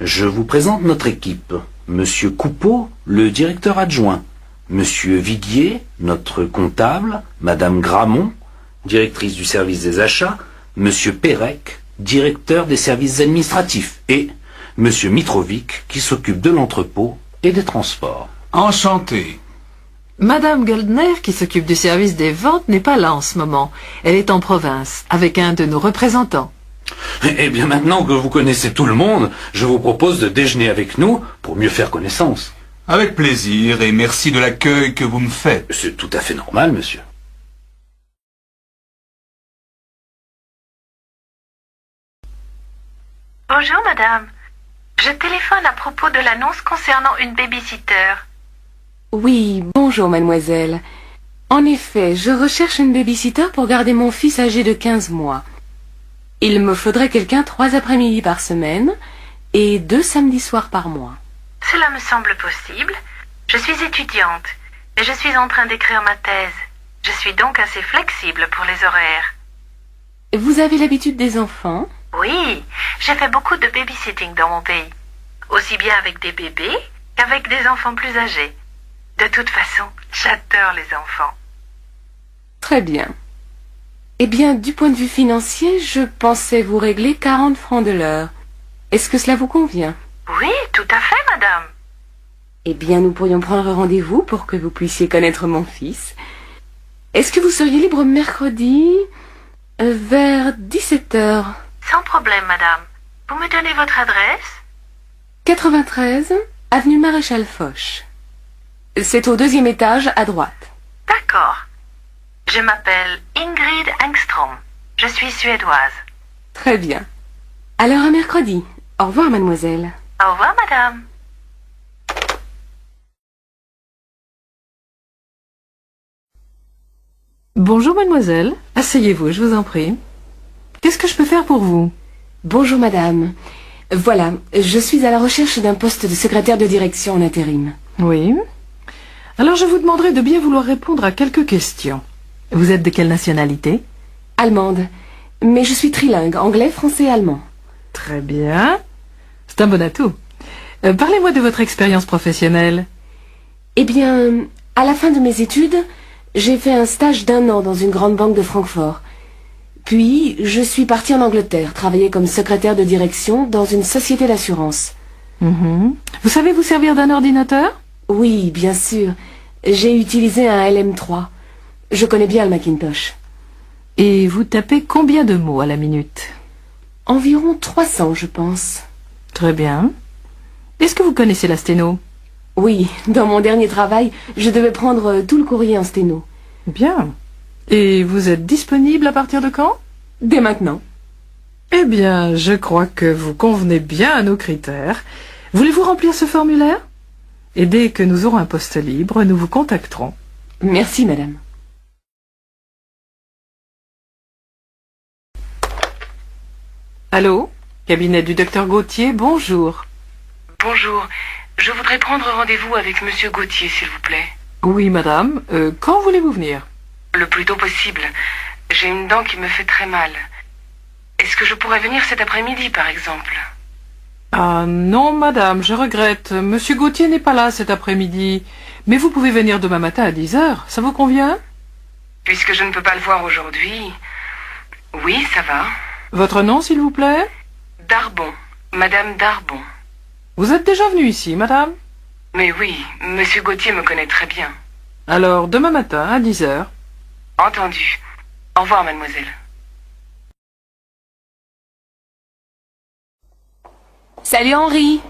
Je vous présente notre équipe. Monsieur Coupeau, le directeur adjoint. Monsieur Viguier, notre comptable. Madame Gramont, directrice du service des achats. Monsieur Pérec, directeur des services administratifs. Et Monsieur Mitrovic, qui s'occupe de l'entrepôt et des transports. Enchanté. Madame Goldner, qui s'occupe du service des ventes, n'est pas là en ce moment. Elle est en province, avec un de nos représentants. Eh bien, maintenant que vous connaissez tout le monde, je vous propose de déjeuner avec nous pour mieux faire connaissance. Avec plaisir et merci de l'accueil que vous me faites. C'est tout à fait normal, monsieur. Bonjour madame. Je téléphone à propos de l'annonce concernant une babysitter. Oui, bonjour mademoiselle. En effet, je recherche une babysitter pour garder mon fils âgé de 15 mois. Il me faudrait quelqu'un 3 après-midi par semaine et 2 samedis soirs par mois. Cela me semble possible. Je suis étudiante et je suis en train d'écrire ma thèse. Je suis donc assez flexible pour les horaires. Vous avez l'habitude des enfants? Oui, j'ai fait beaucoup de babysitting dans mon pays. Aussi bien avec des bébés qu'avec des enfants plus âgés. De toute façon, j'adore les enfants. Très bien. Eh bien, du point de vue financier, je pensais vous régler 40 francs de l'heure. Est-ce que cela vous convient? Oui, tout à fait, madame. Eh bien, nous pourrions prendre rendez-vous pour que vous puissiez connaître mon fils. Est-ce que vous seriez libre mercredi vers 17 heures? Sans problème, madame. Vous me donnez votre adresse? 93, avenue Maréchal Foch. C'est au 2e étage, à droite. D'accord. Je m'appelle Ingrid Engstrom. Je suis suédoise. Très bien. Alors à mercredi. Au revoir, mademoiselle. Au revoir, madame. Bonjour, mademoiselle. Asseyez-vous, je vous en prie. Qu'est-ce que je peux faire pour vous? Bonjour, madame. Voilà, je suis à la recherche d'un poste de secrétaire de direction en intérim. Oui. Alors je vous demanderai de bien vouloir répondre à quelques questions. Vous êtes de quelle nationalité? Allemande. Mais je suis trilingue, anglais, français et allemand. Très bien. C'est un bon atout. Parlez-moi de votre expérience professionnelle. Eh bien, à la fin de mes études, j'ai fait un stage d'1 an dans une grande banque de Francfort. Puis, je suis partie en Angleterre, travailler comme secrétaire de direction dans une société d'assurance. Vous savez vous servir d'un ordinateur? Oui, bien sûr. J'ai utilisé un LM3. Je connais bien le Macintosh. Et vous tapez combien de mots à la minute? Environ 300, je pense. Très bien. Est-ce que vous connaissez la sténo? Oui, dans mon dernier travail, je devais prendre tout le courrier en sténo. Bien. Et vous êtes disponible à partir de quand? Dès maintenant. Eh bien, je crois que vous convenez bien à nos critères. Voulez-vous remplir ce formulaire? Et dès que nous aurons un poste libre, nous vous contacterons. Merci, madame. Allô? Cabinet du docteur Gauthier, bonjour. Bonjour. Je voudrais prendre rendez-vous avec monsieur Gauthier, s'il vous plaît. Oui, madame. Quand voulez-vous venir? Le plus tôt possible. J'ai une dent qui me fait très mal. Est-ce que je pourrais venir cet après-midi, par exemple? Ah non, madame, je regrette. Monsieur Gauthier n'est pas là cet après-midi. Mais vous pouvez venir demain matin à 10 heures. Ça vous convient? Puisque je ne peux pas le voir aujourd'hui... Oui, ça va. Votre nom, s'il vous plaît? Darbon. Madame Darbon. Vous êtes déjà venue ici, madame? Mais oui, monsieur Gauthier me connaît très bien. Alors, demain matin, à 10 heures. Entendu. Au revoir, mademoiselle. Salut Henri.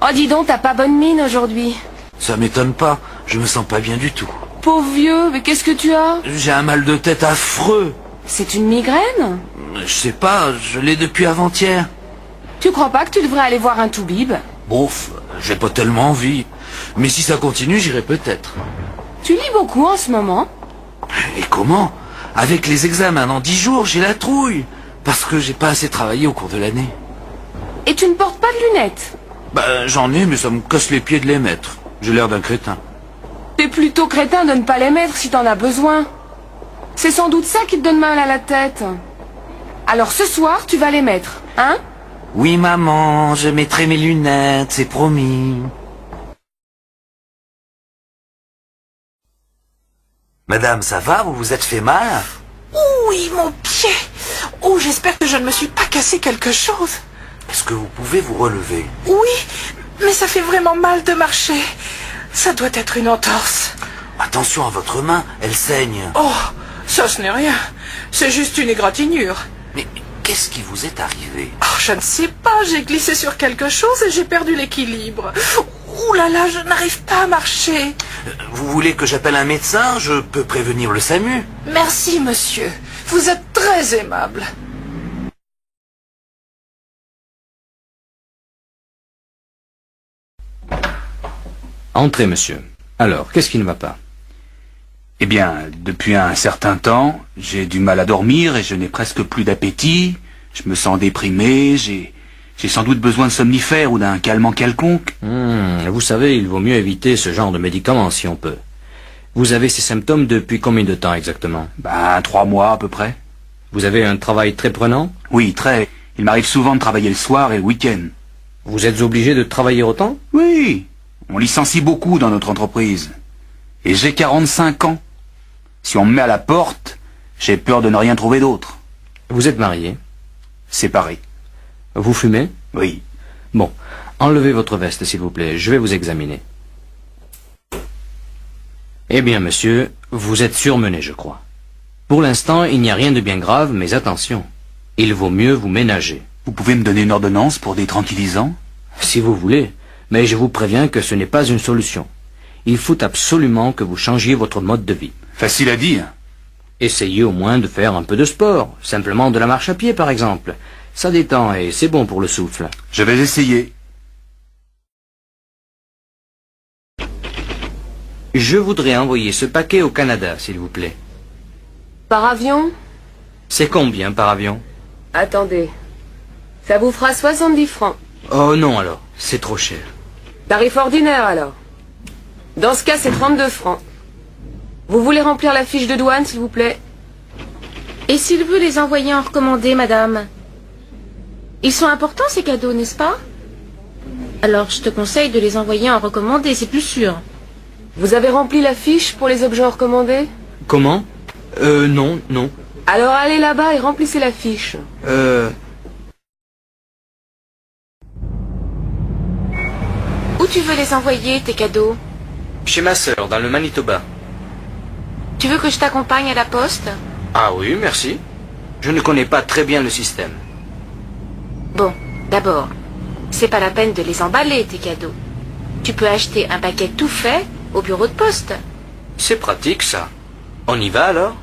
Oh, dis donc, t'as pas bonne mine aujourd'hui. Ça m'étonne pas, je me sens pas bien du tout. pauvre vieux, mais qu'est-ce que tu as? J'ai un mal de tête affreux. C'est une migraine? Je sais pas, je l'ai depuis avant-hier. Tu crois pas que tu devrais aller voir un toubib? Bouf, j'ai pas tellement envie. Mais si ça continue, j'irai peut-être. Tu lis beaucoup en ce moment? Et comment? Avec les examens dans 10 jours, j'ai la trouille. Parce que j'ai pas assez travaillé au cours de l'année. Et tu ne portes pas de lunettes? J'en ai, mais ça me casse les pieds de les mettre. J'ai l'air d'un crétin. T'es plutôt crétin de ne pas les mettre si t'en as besoin. C'est sans doute ça qui te donne mal à la tête. Alors ce soir, tu vas les mettre, hein? Oui, maman, je mettrai mes lunettes, c'est promis. Madame, ça va? Vous vous êtes fait mal? Oui, mon pied. Oh, j'espère que je ne me suis pas cassé quelque chose. Est-ce que vous pouvez vous relever? Oui, mais ça fait vraiment mal de marcher. Ça doit être une entorse. Attention à votre main, elle saigne. Oh, ça ce n'est rien. C'est juste une égratignure. Mais qu'est-ce qui vous est arrivé? Oh, je ne sais pas, j'ai glissé sur quelque chose et j'ai perdu l'équilibre. Ouh là là, je n'arrive pas à marcher. Vous voulez que j'appelle un médecin? Je peux prévenir le SAMU. Merci, monsieur. Vous êtes très aimable. Entrez, monsieur. Alors, qu'est-ce qui ne va pas? Eh bien, depuis un certain temps, j'ai du mal à dormir et je n'ai presque plus d'appétit. Je me sens déprimé, j'ai sans doute besoin de somnifères ou d'un calmant quelconque. Vous savez, il vaut mieux éviter ce genre de médicaments si on peut. Vous avez ces symptômes depuis combien de temps exactement? 3 mois à peu près. Vous avez un travail très prenant? Oui, très. Il m'arrive souvent de travailler le soir et le week-end. Vous êtes obligé de travailler autant? Oui. On licencie beaucoup dans notre entreprise. Et j'ai 45 ans. Si on me met à la porte, j'ai peur de ne rien trouver d'autre. Vous êtes marié? Séparé. Vous fumez? Oui. Bon, enlevez votre veste, s'il vous plaît. Je vais vous examiner. Eh bien, monsieur, vous êtes surmené, je crois. Pour l'instant, il n'y a rien de bien grave, mais attention. Il vaut mieux vous ménager. Vous pouvez me donner une ordonnance pour des tranquillisants? Si vous voulez, mais je vous préviens que ce n'est pas une solution. Il faut absolument que vous changiez votre mode de vie. Facile à dire. Essayez au moins de faire un peu de sport. Simplement de la marche à pied, par exemple. Ça détend et c'est bon pour le souffle. Je vais essayer. Je voudrais envoyer ce paquet au Canada, s'il vous plaît. Par avion? C'est combien par avion? Attendez. Ça vous fera 70 francs. Oh non alors, c'est trop cher. Tarif ordinaire alors. Dans ce cas, c'est 32 francs. Vous voulez remplir la fiche de douane, s'il vous plaît? Et s'il veut les envoyer en recommandé, madame? Ils sont importants, ces cadeaux, n'est-ce pas? Alors, je te conseille de les envoyer en recommandé, c'est plus sûr. Vous avez rempli la fiche pour les objets recommandés? Comment? Non. Alors allez là-bas et remplissez la fiche. Où tu veux les envoyer, tes cadeaux? Chez ma sœur, dans le Manitoba. Tu veux que je t'accompagne à la poste? Ah oui, merci. Je ne connais pas très bien le système. Bon, d'abord, c'est pas la peine de les emballer, tes cadeaux. Tu peux acheter un paquet tout fait au bureau de poste. C'est pratique, ça. On y va, alors?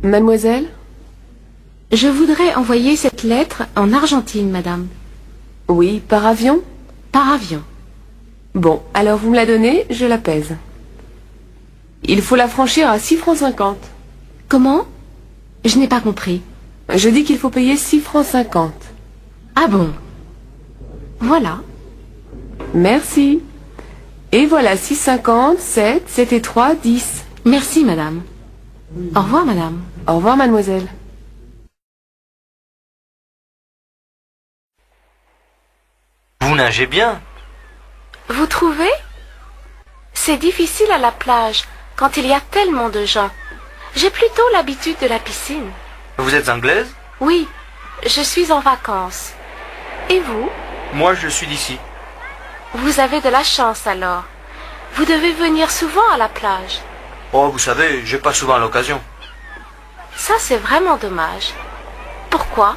Mademoiselle? Je voudrais envoyer cette lettre en Argentine, madame. Oui, par avion? Par avion. Bon, alors vous me la donnez, je la pèse. Il faut la franchir à 6 francs 50. Comment? Je n'ai pas compris. Je dis qu'il faut payer 6 francs 50. Ah bon? Voilà. Merci. Et voilà 6,50, 7 et 3, 10. Merci, madame. Au revoir, madame. Au revoir, mademoiselle. Vous nagez bien. Vous trouvez? C'est difficile à la plage quand il y a tellement de gens. J'ai plutôt l'habitude de la piscine. Vous êtes anglaise? Oui, je suis en vacances. Et vous? Moi, je suis d'ici. Vous avez de la chance alors. Vous devez venir souvent à la plage. Oh, vous savez, j'ai pas souvent l'occasion. Ça, c'est vraiment dommage. Pourquoi?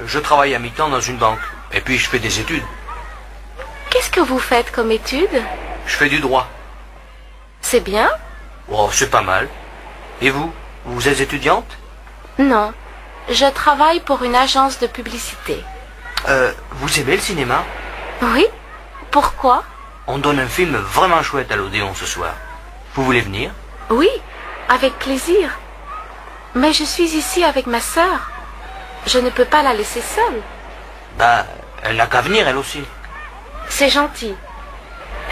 Je travaille à mi-temps dans une banque. Et puis, je fais des études. Qu'est-ce que vous faites comme étude? Je fais du droit. C'est bien? Oh, c'est pas mal. Et vous? Vous êtes étudiante? Non. Je travaille pour une agence de publicité. Vous aimez le cinéma? Oui? Pourquoi? On donne un film vraiment chouette à l'Odéon ce soir. Vous voulez venir? Oui, avec plaisir. Mais je suis ici avec ma sœur. Je ne peux pas la laisser seule. Bah, elle n'a qu'à venir elle aussi. C'est gentil.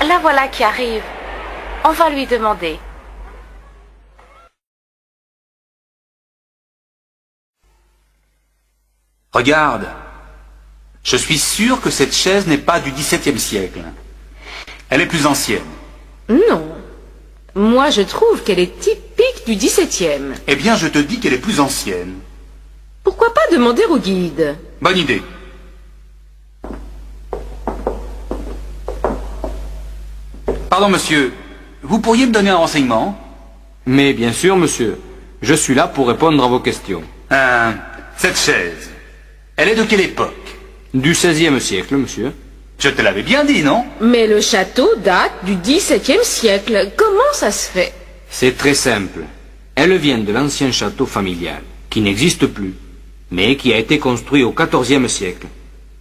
La voilà qui arrive. On va lui demander. Regarde. Je suis sûr que cette chaise n'est pas du XVIIe siècle. Elle est plus ancienne. Non. Moi, je trouve qu'elle est typique du XVIIe. Eh bien, je te dis qu'elle est plus ancienne. Pourquoi pas demander au guide? Bonne idée. Pardon, monsieur. Vous pourriez me donner un renseignement? Mais bien sûr, monsieur. Je suis là pour répondre à vos questions. Cette chaise, elle est de quelle époque? Du XVIe siècle, monsieur. Je te l'avais bien dit, non? Mais le château date du XVIIe siècle. Comment ça se fait? C'est très simple. Elle vient de l'ancien château familial, qui n'existe plus, mais qui a été construit au XIVe siècle.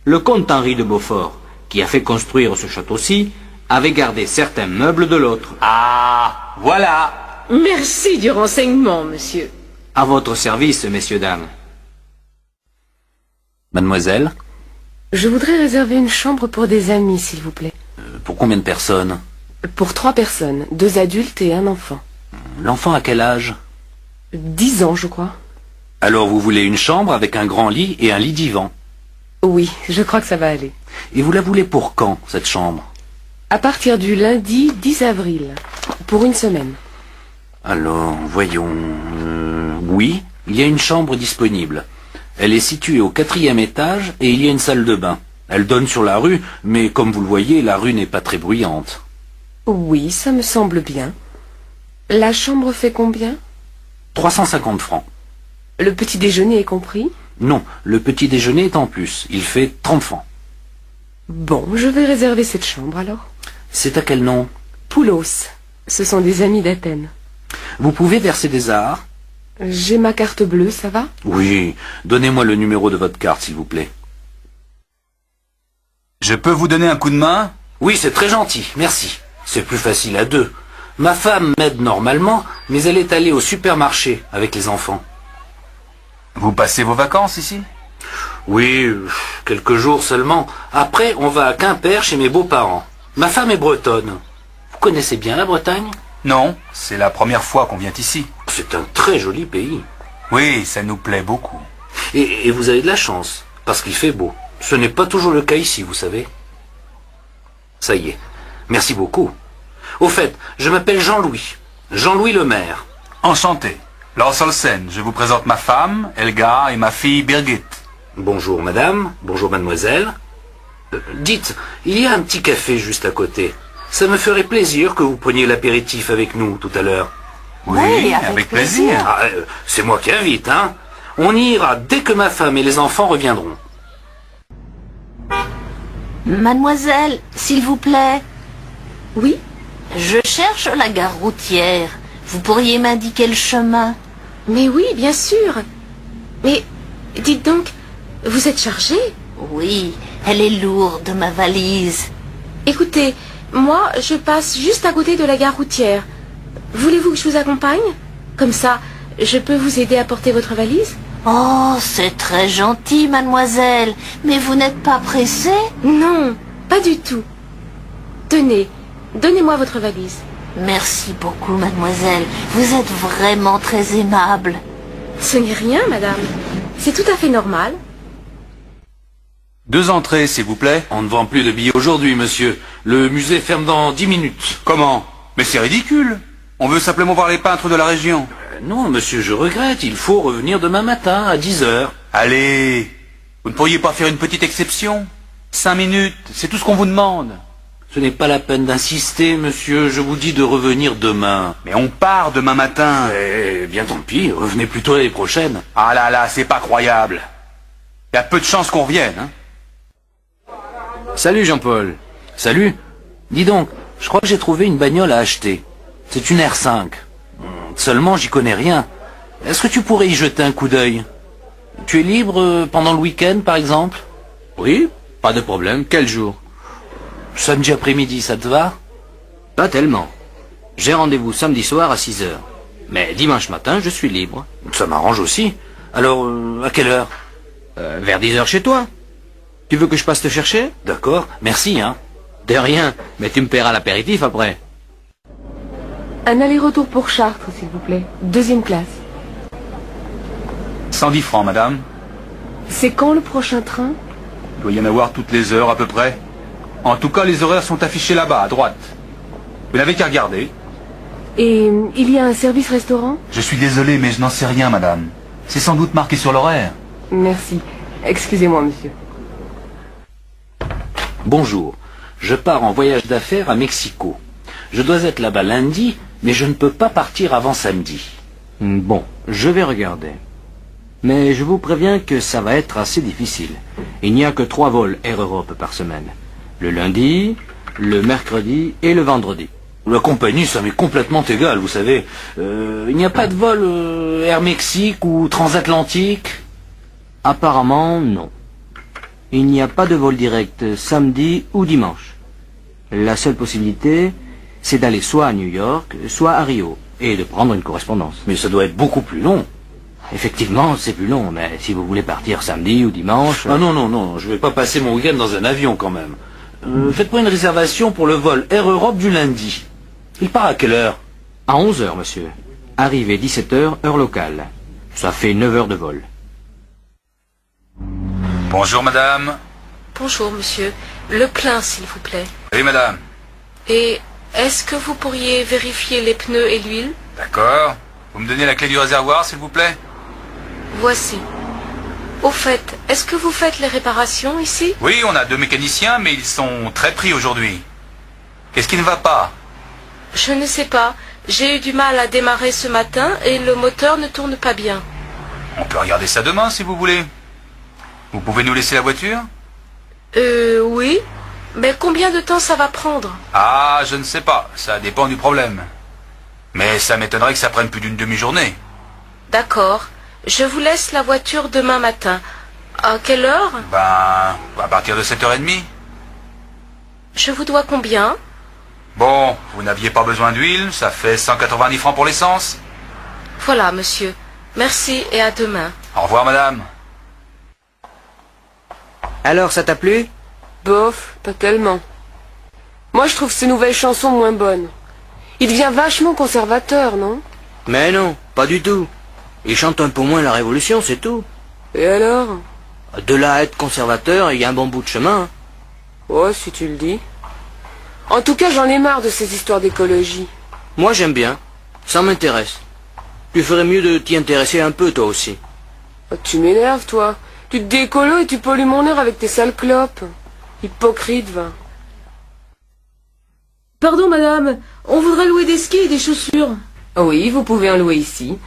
Le comte Henri de Beaufort, qui a fait construire ce château-ci, avait gardé certains meubles de l'autre. Ah, voilà. Merci du renseignement, monsieur. À votre service, messieurs, dames. Mademoiselle? Je voudrais réserver une chambre pour des amis, s'il vous plaît. Pour combien de personnes? Pour 3 personnes, 2 adultes et un enfant. L'enfant a quel âge? 10 ans, je crois. Alors vous voulez une chambre avec un grand lit et un lit divan? Oui, je crois que ça va aller. Et vous la voulez pour quand, cette chambre? À partir du lundi 10 avril, pour une semaine. Alors, voyons... oui, il y a une chambre disponible. Elle est située au 4e étage et il y a une salle de bain. Elle donne sur la rue, mais comme vous le voyez, la rue n'est pas très bruyante. Oui, ça me semble bien. La chambre fait combien? 350 francs. Le petit déjeuner est compris? Non, le petit déjeuner est en plus. Il fait 30 francs. Bon, je vais réserver cette chambre alors. C'est à quel nom? Poulos. Ce sont des amis d'Athènes. Vous pouvez verser des arts? J'ai ma carte bleue, ça va? Oui. Donnez-moi le numéro de votre carte, s'il vous plaît. Je peux vous donner un coup de main? Oui, c'est très gentil, merci. C'est plus facile à 2. Ma femme m'aide normalement, mais elle est allée au supermarché avec les enfants. Vous passez vos vacances ici? Oui, quelques jours seulement. Après, on va à Quimper chez mes beaux-parents. Ma femme est bretonne. Vous connaissez bien la Bretagne? Non, c'est la première fois qu'on vient ici. C'est un très joli pays. Oui, ça nous plaît beaucoup. Et vous avez de la chance, parce qu'il fait beau. Ce n'est pas toujours le cas ici, vous savez. Ça y est. Merci beaucoup. Au fait, je m'appelle Jean-Louis. Jean-Louis le maire. Enchanté. Lars Olsen, je vous présente ma femme, Elga, et ma fille, Birgit. Bonjour madame, bonjour mademoiselle. Dites, il y a un petit café juste à côté. Ça me ferait plaisir que vous preniez l'apéritif avec nous tout à l'heure. Oui, avec plaisir. Ah, c'est moi qui invite, hein. On y ira dès que ma femme et les enfants reviendront. Mademoiselle, s'il vous plaît. Oui? Je cherche la gare routière. Vous pourriez m'indiquer le chemin? Mais oui, bien sûr. Mais, dites donc, vous êtes chargé? Oui, elle est lourde, ma valise. Écoutez, moi, je passe juste à côté de la gare routière. Voulez-vous que je vous accompagne? Comme ça, je peux vous aider à porter votre valise? Oh, c'est très gentil, mademoiselle. Mais vous n'êtes pas pressée? Non, pas du tout. Tenez, donnez-moi votre valise. Merci beaucoup, mademoiselle. Vous êtes vraiment très aimable. Ce n'est rien, madame. C'est tout à fait normal. 2 entrées, s'il vous plaît. On ne vend plus de billets aujourd'hui, monsieur. Le musée ferme dans 10 minutes. Comment? Mais c'est ridicule. On veut simplement voir les peintres de la région. Non, monsieur, je regrette. Il faut revenir demain matin à 10 heures. Allez, vous ne pourriez pas faire une petite exception? 5 minutes, c'est tout ce qu'on vous demande. Ce n'est pas la peine d'insister, monsieur. Je vous dis de revenir demain. Mais on part demain matin. Eh bien, tant pis. Revenez plutôt l'année prochaine. Ah là là, c'est pas croyable. Il y a peu de chances qu'on revienne, hein. Salut Jean-Paul. Salut. Dis donc, je crois que j'ai trouvé une bagnole à acheter. C'est une R5. Seulement, j'y connais rien. Est-ce que tu pourrais y jeter un coup d'œil? Tu es libre pendant le week-end, par exemple? Oui, pas de problème. Quel jour? Samedi après-midi, ça te va? Pas tellement. J'ai rendez-vous samedi soir à 6 heures. Mais dimanche matin, je suis libre. Ça m'arrange aussi. Alors, à quelle heure? Vers 10 heures chez toi. Tu veux que je passe te chercher? D'accord, merci, hein. De rien, mais tu me paieras l'apéritif après. Un aller-retour pour Chartres, s'il vous plaît. 2e classe. 110 francs, madame. C'est quand le prochain train? Il doit y en avoir toutes les heures à peu près. En tout cas, les horaires sont affichés là-bas, à droite. Vous n'avez qu'à regarder. Et il y a un service restaurant? Je suis désolé, mais je n'en sais rien, madame. C'est sans doute marqué sur l'horaire. Merci. Excusez-moi, monsieur. Bonjour. Je pars en voyage d'affaires à Mexico. Je dois être là-bas lundi, mais je ne peux pas partir avant samedi. Bon, je vais regarder. Mais je vous préviens que ça va être assez difficile. Il n'y a que 3 vols Air Europe par semaine. Le lundi, le mercredi et le vendredi. La compagnie, ça m'est complètement égal, vous savez. Il n'y a pas de vol Air Mexique ou transatlantique? Apparemment, non. Il n'y a pas de vol direct samedi ou dimanche. La seule possibilité, c'est d'aller soit à New York, soit à Rio, et de prendre une correspondance. Mais ça doit être beaucoup plus long. Effectivement, c'est plus long, mais si vous voulez partir samedi ou dimanche... Ah non, non, non, je vais pas passer mon week-end dans un avion quand même. Faites-moi une réservation pour le vol Air Europe du lundi. Il part à quelle heure? À 11 heures, monsieur. Arrivée 17 heures, heure locale. Ça fait 9 heures de vol. Bonjour, madame. Bonjour, monsieur. Le plein, s'il vous plaît. Oui, madame. Et est-ce que vous pourriez vérifier les pneus et l'huile? D'accord. Vous me donnez la clé du réservoir, s'il vous plaît? Voici. Au fait, est-ce que vous faites les réparations ici? Oui, on a 2 mécaniciens, mais ils sont très pris aujourd'hui. Qu'est-ce qui ne va pas? Je ne sais pas. J'ai eu du mal à démarrer ce matin et le moteur ne tourne pas bien. On peut regarder ça demain, si vous voulez. Vous pouvez nous laisser la voiture? Oui. Mais combien de temps ça va prendre? Ah, je ne sais pas. Ça dépend du problème. Mais ça m'étonnerait que ça prenne plus d'une demi-journée. D'accord. Je vous laisse la voiture demain matin. À quelle heure? À partir de 7h30. Je vous dois combien? Bon, vous n'aviez pas besoin d'huile, ça fait 190 francs pour l'essence. Voilà, monsieur. Merci et à demain. Au revoir, madame. Alors, ça t'a plu? Bof, pas tellement. Moi, je trouve ces nouvelles chansons moins bonnes. Il devient vachement conservateur, non? Mais non, pas du tout. Il chante un peu moins la Révolution, c'est tout. Et alors? De là à être conservateur, il y a un bon bout de chemin. Oh, si tu le dis. En tout cas, j'en ai marre de ces histoires d'écologie. Moi, j'aime bien. Ça m'intéresse. Tu ferais mieux de t'y intéresser un peu, toi aussi. Oh, tu m'énerves, toi. Tu te dis écolo et tu pollues mon air avec tes sales clopes. Hypocrite, va. Pardon, madame. On voudrait louer des skis et des chaussures. Oui, vous pouvez en louer ici.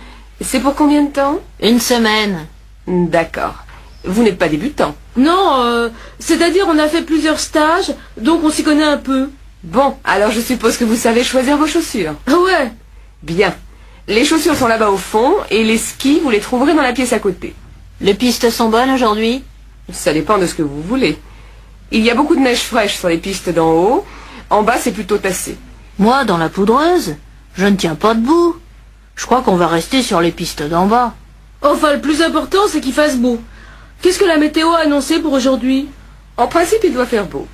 C'est pour combien de temps? 1 semaine. D'accord. Vous n'êtes pas débutant? Non, c'est-à-dire on a fait plusieurs stages, donc on s'y connaît un peu. Bon, alors je suppose que vous savez choisir vos chaussures. Ah ouais. Bien. Les chaussures sont là-bas au fond, et les skis, vous les trouverez dans la pièce à côté. Les pistes sont bonnes aujourd'hui? Ça dépend de ce que vous voulez. Il y a beaucoup de neige fraîche sur les pistes d'en haut. En bas, c'est plutôt tassé. Moi, dans la poudreuse, je ne tiens pas debout. Je crois qu'on va rester sur les pistes d'en bas. Enfin, le plus important, c'est qu'il fasse beau. Qu'est-ce que la météo a annoncé pour aujourd'hui? En principe, il doit faire beau.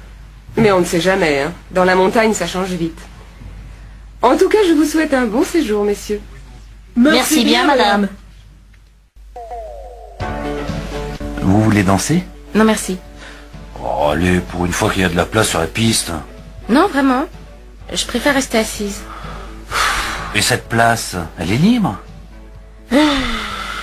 Mais on ne sait jamais, hein. Dans la montagne, ça change vite. En tout cas, je vous souhaite un bon séjour, messieurs. Merci bien, madame. Vous voulez danser? Non, merci. Oh, allez, pour une fois qu'il y a de la place sur la piste. Non, vraiment. Je préfère rester assise. Et cette place, elle est libre?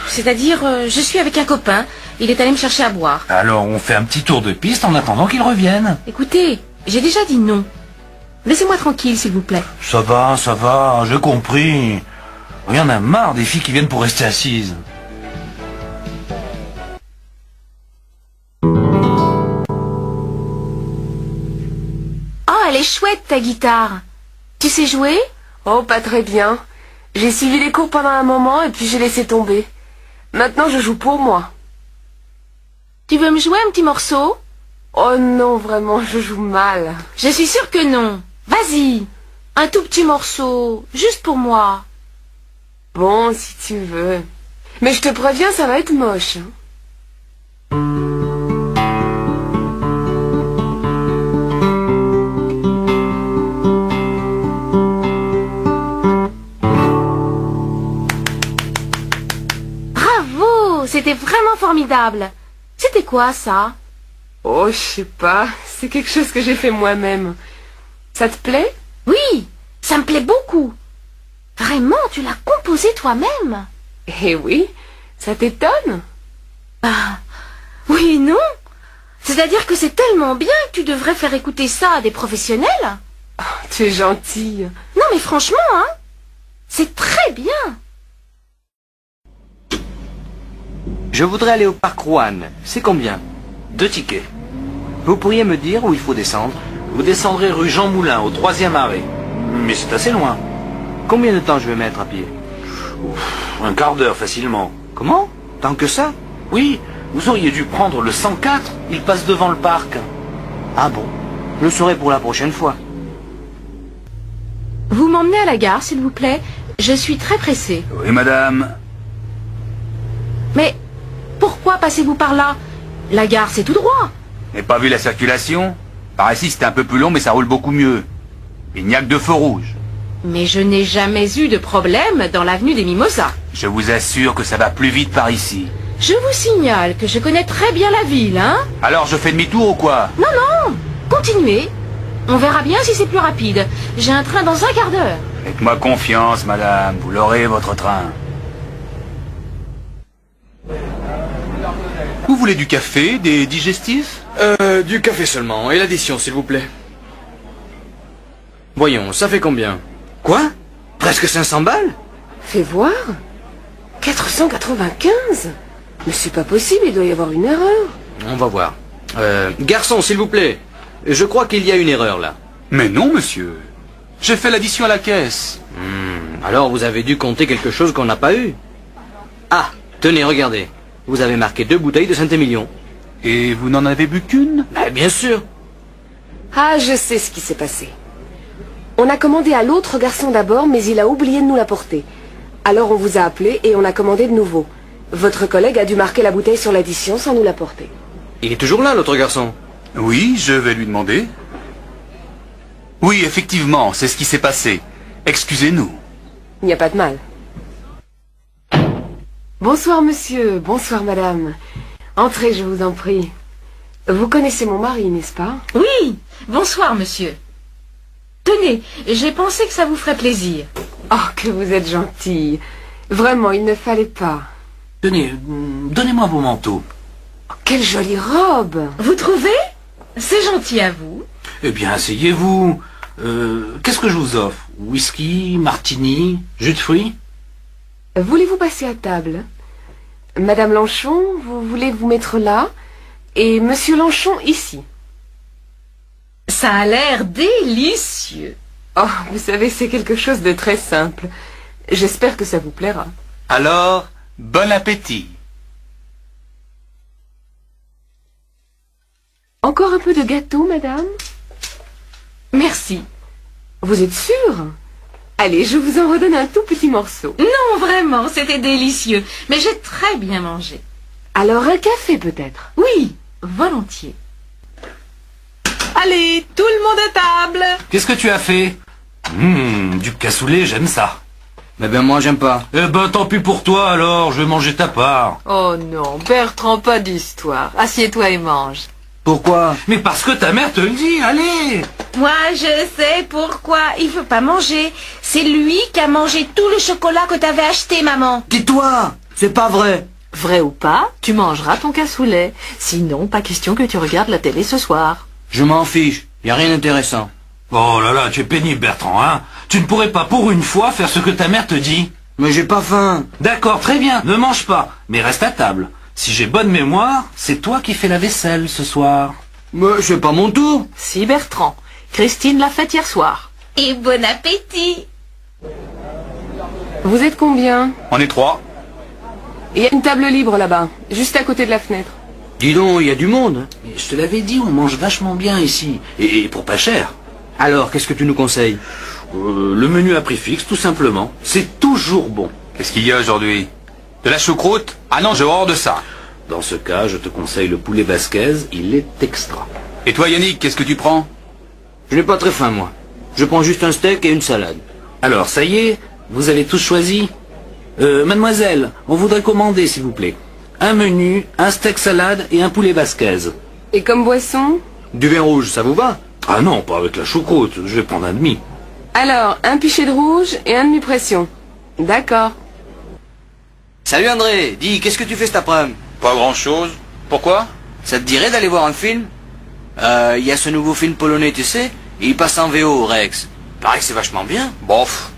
C'est-à-dire, je suis avec un copain. Il est allé me chercher à boire. Alors, on fait un petit tour de piste en attendant qu'il revienne. Écoutez, j'ai déjà dit non. Laissez-moi tranquille, s'il vous plaît. Ça va, j'ai compris. Il y en a marre des filles qui viennent pour rester assises. Ah, chouette ta guitare. Tu sais jouer? Oh, pas très bien. J'ai suivi les cours pendant un moment et puis j'ai laissé tomber. Maintenant, je joue pour moi. Tu veux me jouer un petit morceau? Oh non, vraiment, je joue mal. Je suis sûre que non. Vas-y, un tout petit morceau, juste pour moi. Bon, si tu veux. Mais je te préviens, ça va être moche. Bravo, c'était vraiment formidable. C'était quoi ça? Oh, je sais pas, c'est quelque chose que j'ai fait moi-même. Ça te plaît? Oui, ça me plaît beaucoup. Vraiment, tu l'as composé toi-même? Eh oui, ça t'étonne? Ah, oui et non. C'est-à-dire que c'est tellement bien que tu devrais faire écouter ça à des professionnels. Oh, tu es gentille. Non mais franchement, hein, c'est très bien. Je voudrais aller au parc Rouen. C'est combien? 2 tickets. Vous pourriez me dire où il faut descendre? Vous descendrez rue Jean Moulin, au 3e arrêt. Mais c'est assez loin. Combien de temps je vais mettre à pied? Un quart d'heure facilement. Comment? Tant que ça? Oui, vous auriez dû prendre le 104. Il passe devant le parc. Ah bon? Je le saurai pour la prochaine fois. Vous m'emmenez à la gare, s'il vous plaît? Je suis très pressée. Oui, madame. Mais pourquoi passez-vous par là? La gare, c'est tout droit. N'avez pas vu la circulation? Par ici, c'était un peu plus long, mais ça roule beaucoup mieux. Il n'y a que 2 feux rouges. Mais je n'ai jamais eu de problème dans l'avenue des Mimosas. Je vous assure que ça va plus vite par ici. Je vous signale que je connais très bien la ville, hein? Alors, je fais demi-tour ou quoi? Non, non, continuez. On verra bien si c'est plus rapide. J'ai un train dans un quart d'heure. Faites-moi confiance, madame. Vous l'aurez, votre train. Vous voulez du café, des digestifs? Du café seulement, et l'addition, s'il vous plaît. Voyons, ça fait combien? Quoi? Presque 500 balles? Fais voir. 495? Mais c'est pas possible, il doit y avoir une erreur. On va voir. Garçon, s'il vous plaît. Je crois qu'il y a une erreur là. Mais non, monsieur. J'ai fait l'addition à la caisse. Alors vous avez dû compter quelque chose qu'on n'a pas eu. Ah, tenez, regardez. Vous avez marqué 2 bouteilles de Saint-Émilion. Et vous n'en avez bu qu'une? Bien sûr. Ah, je sais ce qui s'est passé. On a commandé à l'autre garçon d'abord, mais il a oublié de nous l'apporter. Alors on vous a appelé et on a commandé de nouveau. Votre collègue a dû marquer la bouteille sur l'addition sans nous l'apporter. Il est toujours là, l'autre garçon? Oui, je vais lui demander. Oui, effectivement, c'est ce qui s'est passé. Excusez-nous. Il n'y a pas de mal. Bonsoir monsieur, bonsoir madame. Entrez, je vous en prie. Vous connaissez mon mari, n'est-ce pas? Oui, bonsoir monsieur. Tenez, j'ai pensé que ça vous ferait plaisir. Oh, que vous êtes gentille. Vraiment, il ne fallait pas. Tenez, donnez-moi vos manteaux. Oh, quelle jolie robe. Vous trouvez? C'est gentil à vous. Eh bien, asseyez-vous. Qu'est-ce que je vous offre? Whisky, martini, jus de fruits? Voulez-vous passer à table? Madame Lanchon, vous voulez vous mettre là? Et Monsieur Lanchon ici. Ça a l'air délicieux. Oh, vous savez, c'est quelque chose de très simple. J'espère que ça vous plaira. Alors, bon appétit. Encore un peu de gâteau, madame? Merci. Vous êtes sûre? Allez, je vous en redonne un tout petit morceau. Non, vraiment, c'était délicieux. Mais j'ai très bien mangé. Alors un café peut-être? Oui, volontiers. Allez, tout le monde à table. Qu'est-ce que tu as fait? Du cassoulet, j'aime ça. Mais ben moi j'aime pas. Eh ben tant pis pour toi alors, je vais manger ta part. Oh non, Bertrand, pas d'histoire. Assieds-toi et mange. Pourquoi? Mais parce que ta mère te le dit, allez. Moi, je sais pourquoi il veut pas manger. C'est lui qui a mangé tout le chocolat que t'avais acheté, maman. Tais-toi! C'est pas vrai! Vrai ou pas, tu mangeras ton cassoulet. Sinon, pas question que tu regardes la télé ce soir. Je m'en fiche, y a rien d'intéressant. Oh là là, tu es pénible Bertrand, hein. Tu ne pourrais pas pour une fois faire ce que ta mère te dit. Mais j'ai pas faim. D'accord, très bien, ne mange pas, mais reste à table. Si j'ai bonne mémoire, c'est toi qui fais la vaisselle ce soir. Mais c'est pas mon tour. Si, Bertrand, Christine l'a faite hier soir. Et bon appétit. Vous êtes combien? On est 3. Il y a une table libre là-bas, juste à côté de la fenêtre. Dis donc, il y a du monde. Je te l'avais dit, on mange vachement bien ici. Et pour pas cher. Alors, qu'est-ce que tu nous conseilles? Le menu à prix fixe, tout simplement. C'est toujours bon. Qu'est-ce qu'il y a aujourd'hui? De la choucroute? Ah non, j'ai horreur de ça. Dans ce cas, je te conseille le poulet basquez, il est extra. Et toi Yannick, qu'est-ce que tu prends? Je n'ai pas très faim, moi. Je prends juste un steak et une salade. Alors, ça y est, vous avez tous choisi? Mademoiselle, on voudrait commander, s'il vous plaît. Un menu, un steak salade et un poulet basquez. Et comme boisson? Du vin rouge, ça vous va? Ah non, pas avec la choucroute, je vais prendre un demi. Alors, un pichet de rouge et un demi-pression. D'accord. Salut André, dis, qu'est-ce que tu fais cet après-midi? Pas grand-chose. Pourquoi? Ça te dirait d'aller voir un film? Il y a ce nouveau film polonais, tu sais? Il passe en VO au Rex. Paraît que c'est vachement bien. Bof,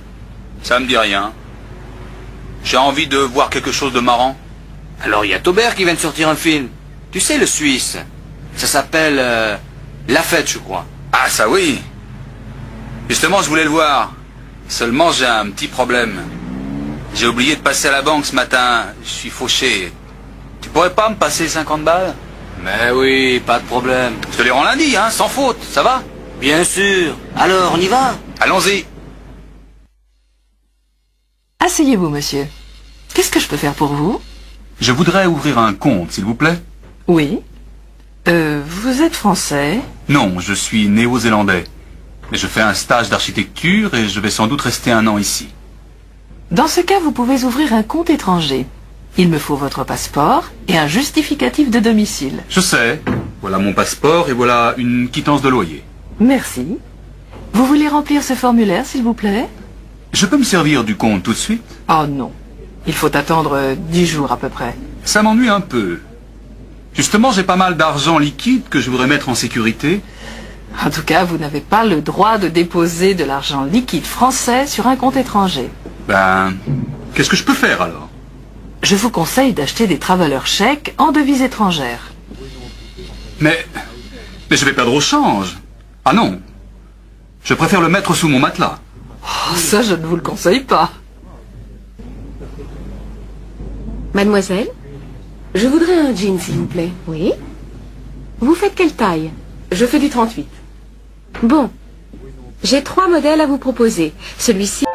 ça me dit rien. J'ai envie de voir quelque chose de marrant. Alors il y a Taubert qui vient de sortir un film. Tu sais, le Suisse. Ça s'appelle La Fête, je crois. Ah ça oui. Justement, je voulais le voir. Seulement, j'ai un petit problème. J'ai oublié de passer à la banque ce matin. Je suis fauché. Tu pourrais pas me passer 50 balles? Mais oui, pas de problème. Je te les rends lundi, hein, sans faute, ça va? Bien sûr. Alors, on y va? Allons-y. Asseyez-vous, monsieur. Qu'est-ce que je peux faire pour vous? Je voudrais ouvrir un compte, s'il vous plaît. Oui. Vous êtes français? Non, je suis néo-zélandais. Mais je fais un stage d'architecture et je vais sans doute rester 1 an ici. Dans ce cas, vous pouvez ouvrir un compte étranger. Il me faut votre passeport et un justificatif de domicile. Je sais. Voilà mon passeport et voilà une quittance de loyer. Merci. Vous voulez remplir ce formulaire, s'il vous plaît? Je peux me servir du compte tout de suite? Oh non. Il faut attendre 10 jours à peu près. Ça m'ennuie un peu. Justement, j'ai pas mal d'argent liquide que je voudrais mettre en sécurité. En tout cas, vous n'avez pas le droit de déposer de l'argent liquide français sur un compte étranger. Ben, qu'est-ce que je peux faire alors? Je vous conseille d'acheter des travelers chèques en devises étrangères. Mais je vais perdre au change. Ah non. Je préfère le mettre sous mon matelas. Oh, ça, je ne vous le conseille pas. Mademoiselle, je voudrais un jean, s'il vous plaît. Oui? Vous faites quelle taille? Je fais du 38. Bon. J'ai 3 modèles à vous proposer. Celui-ci...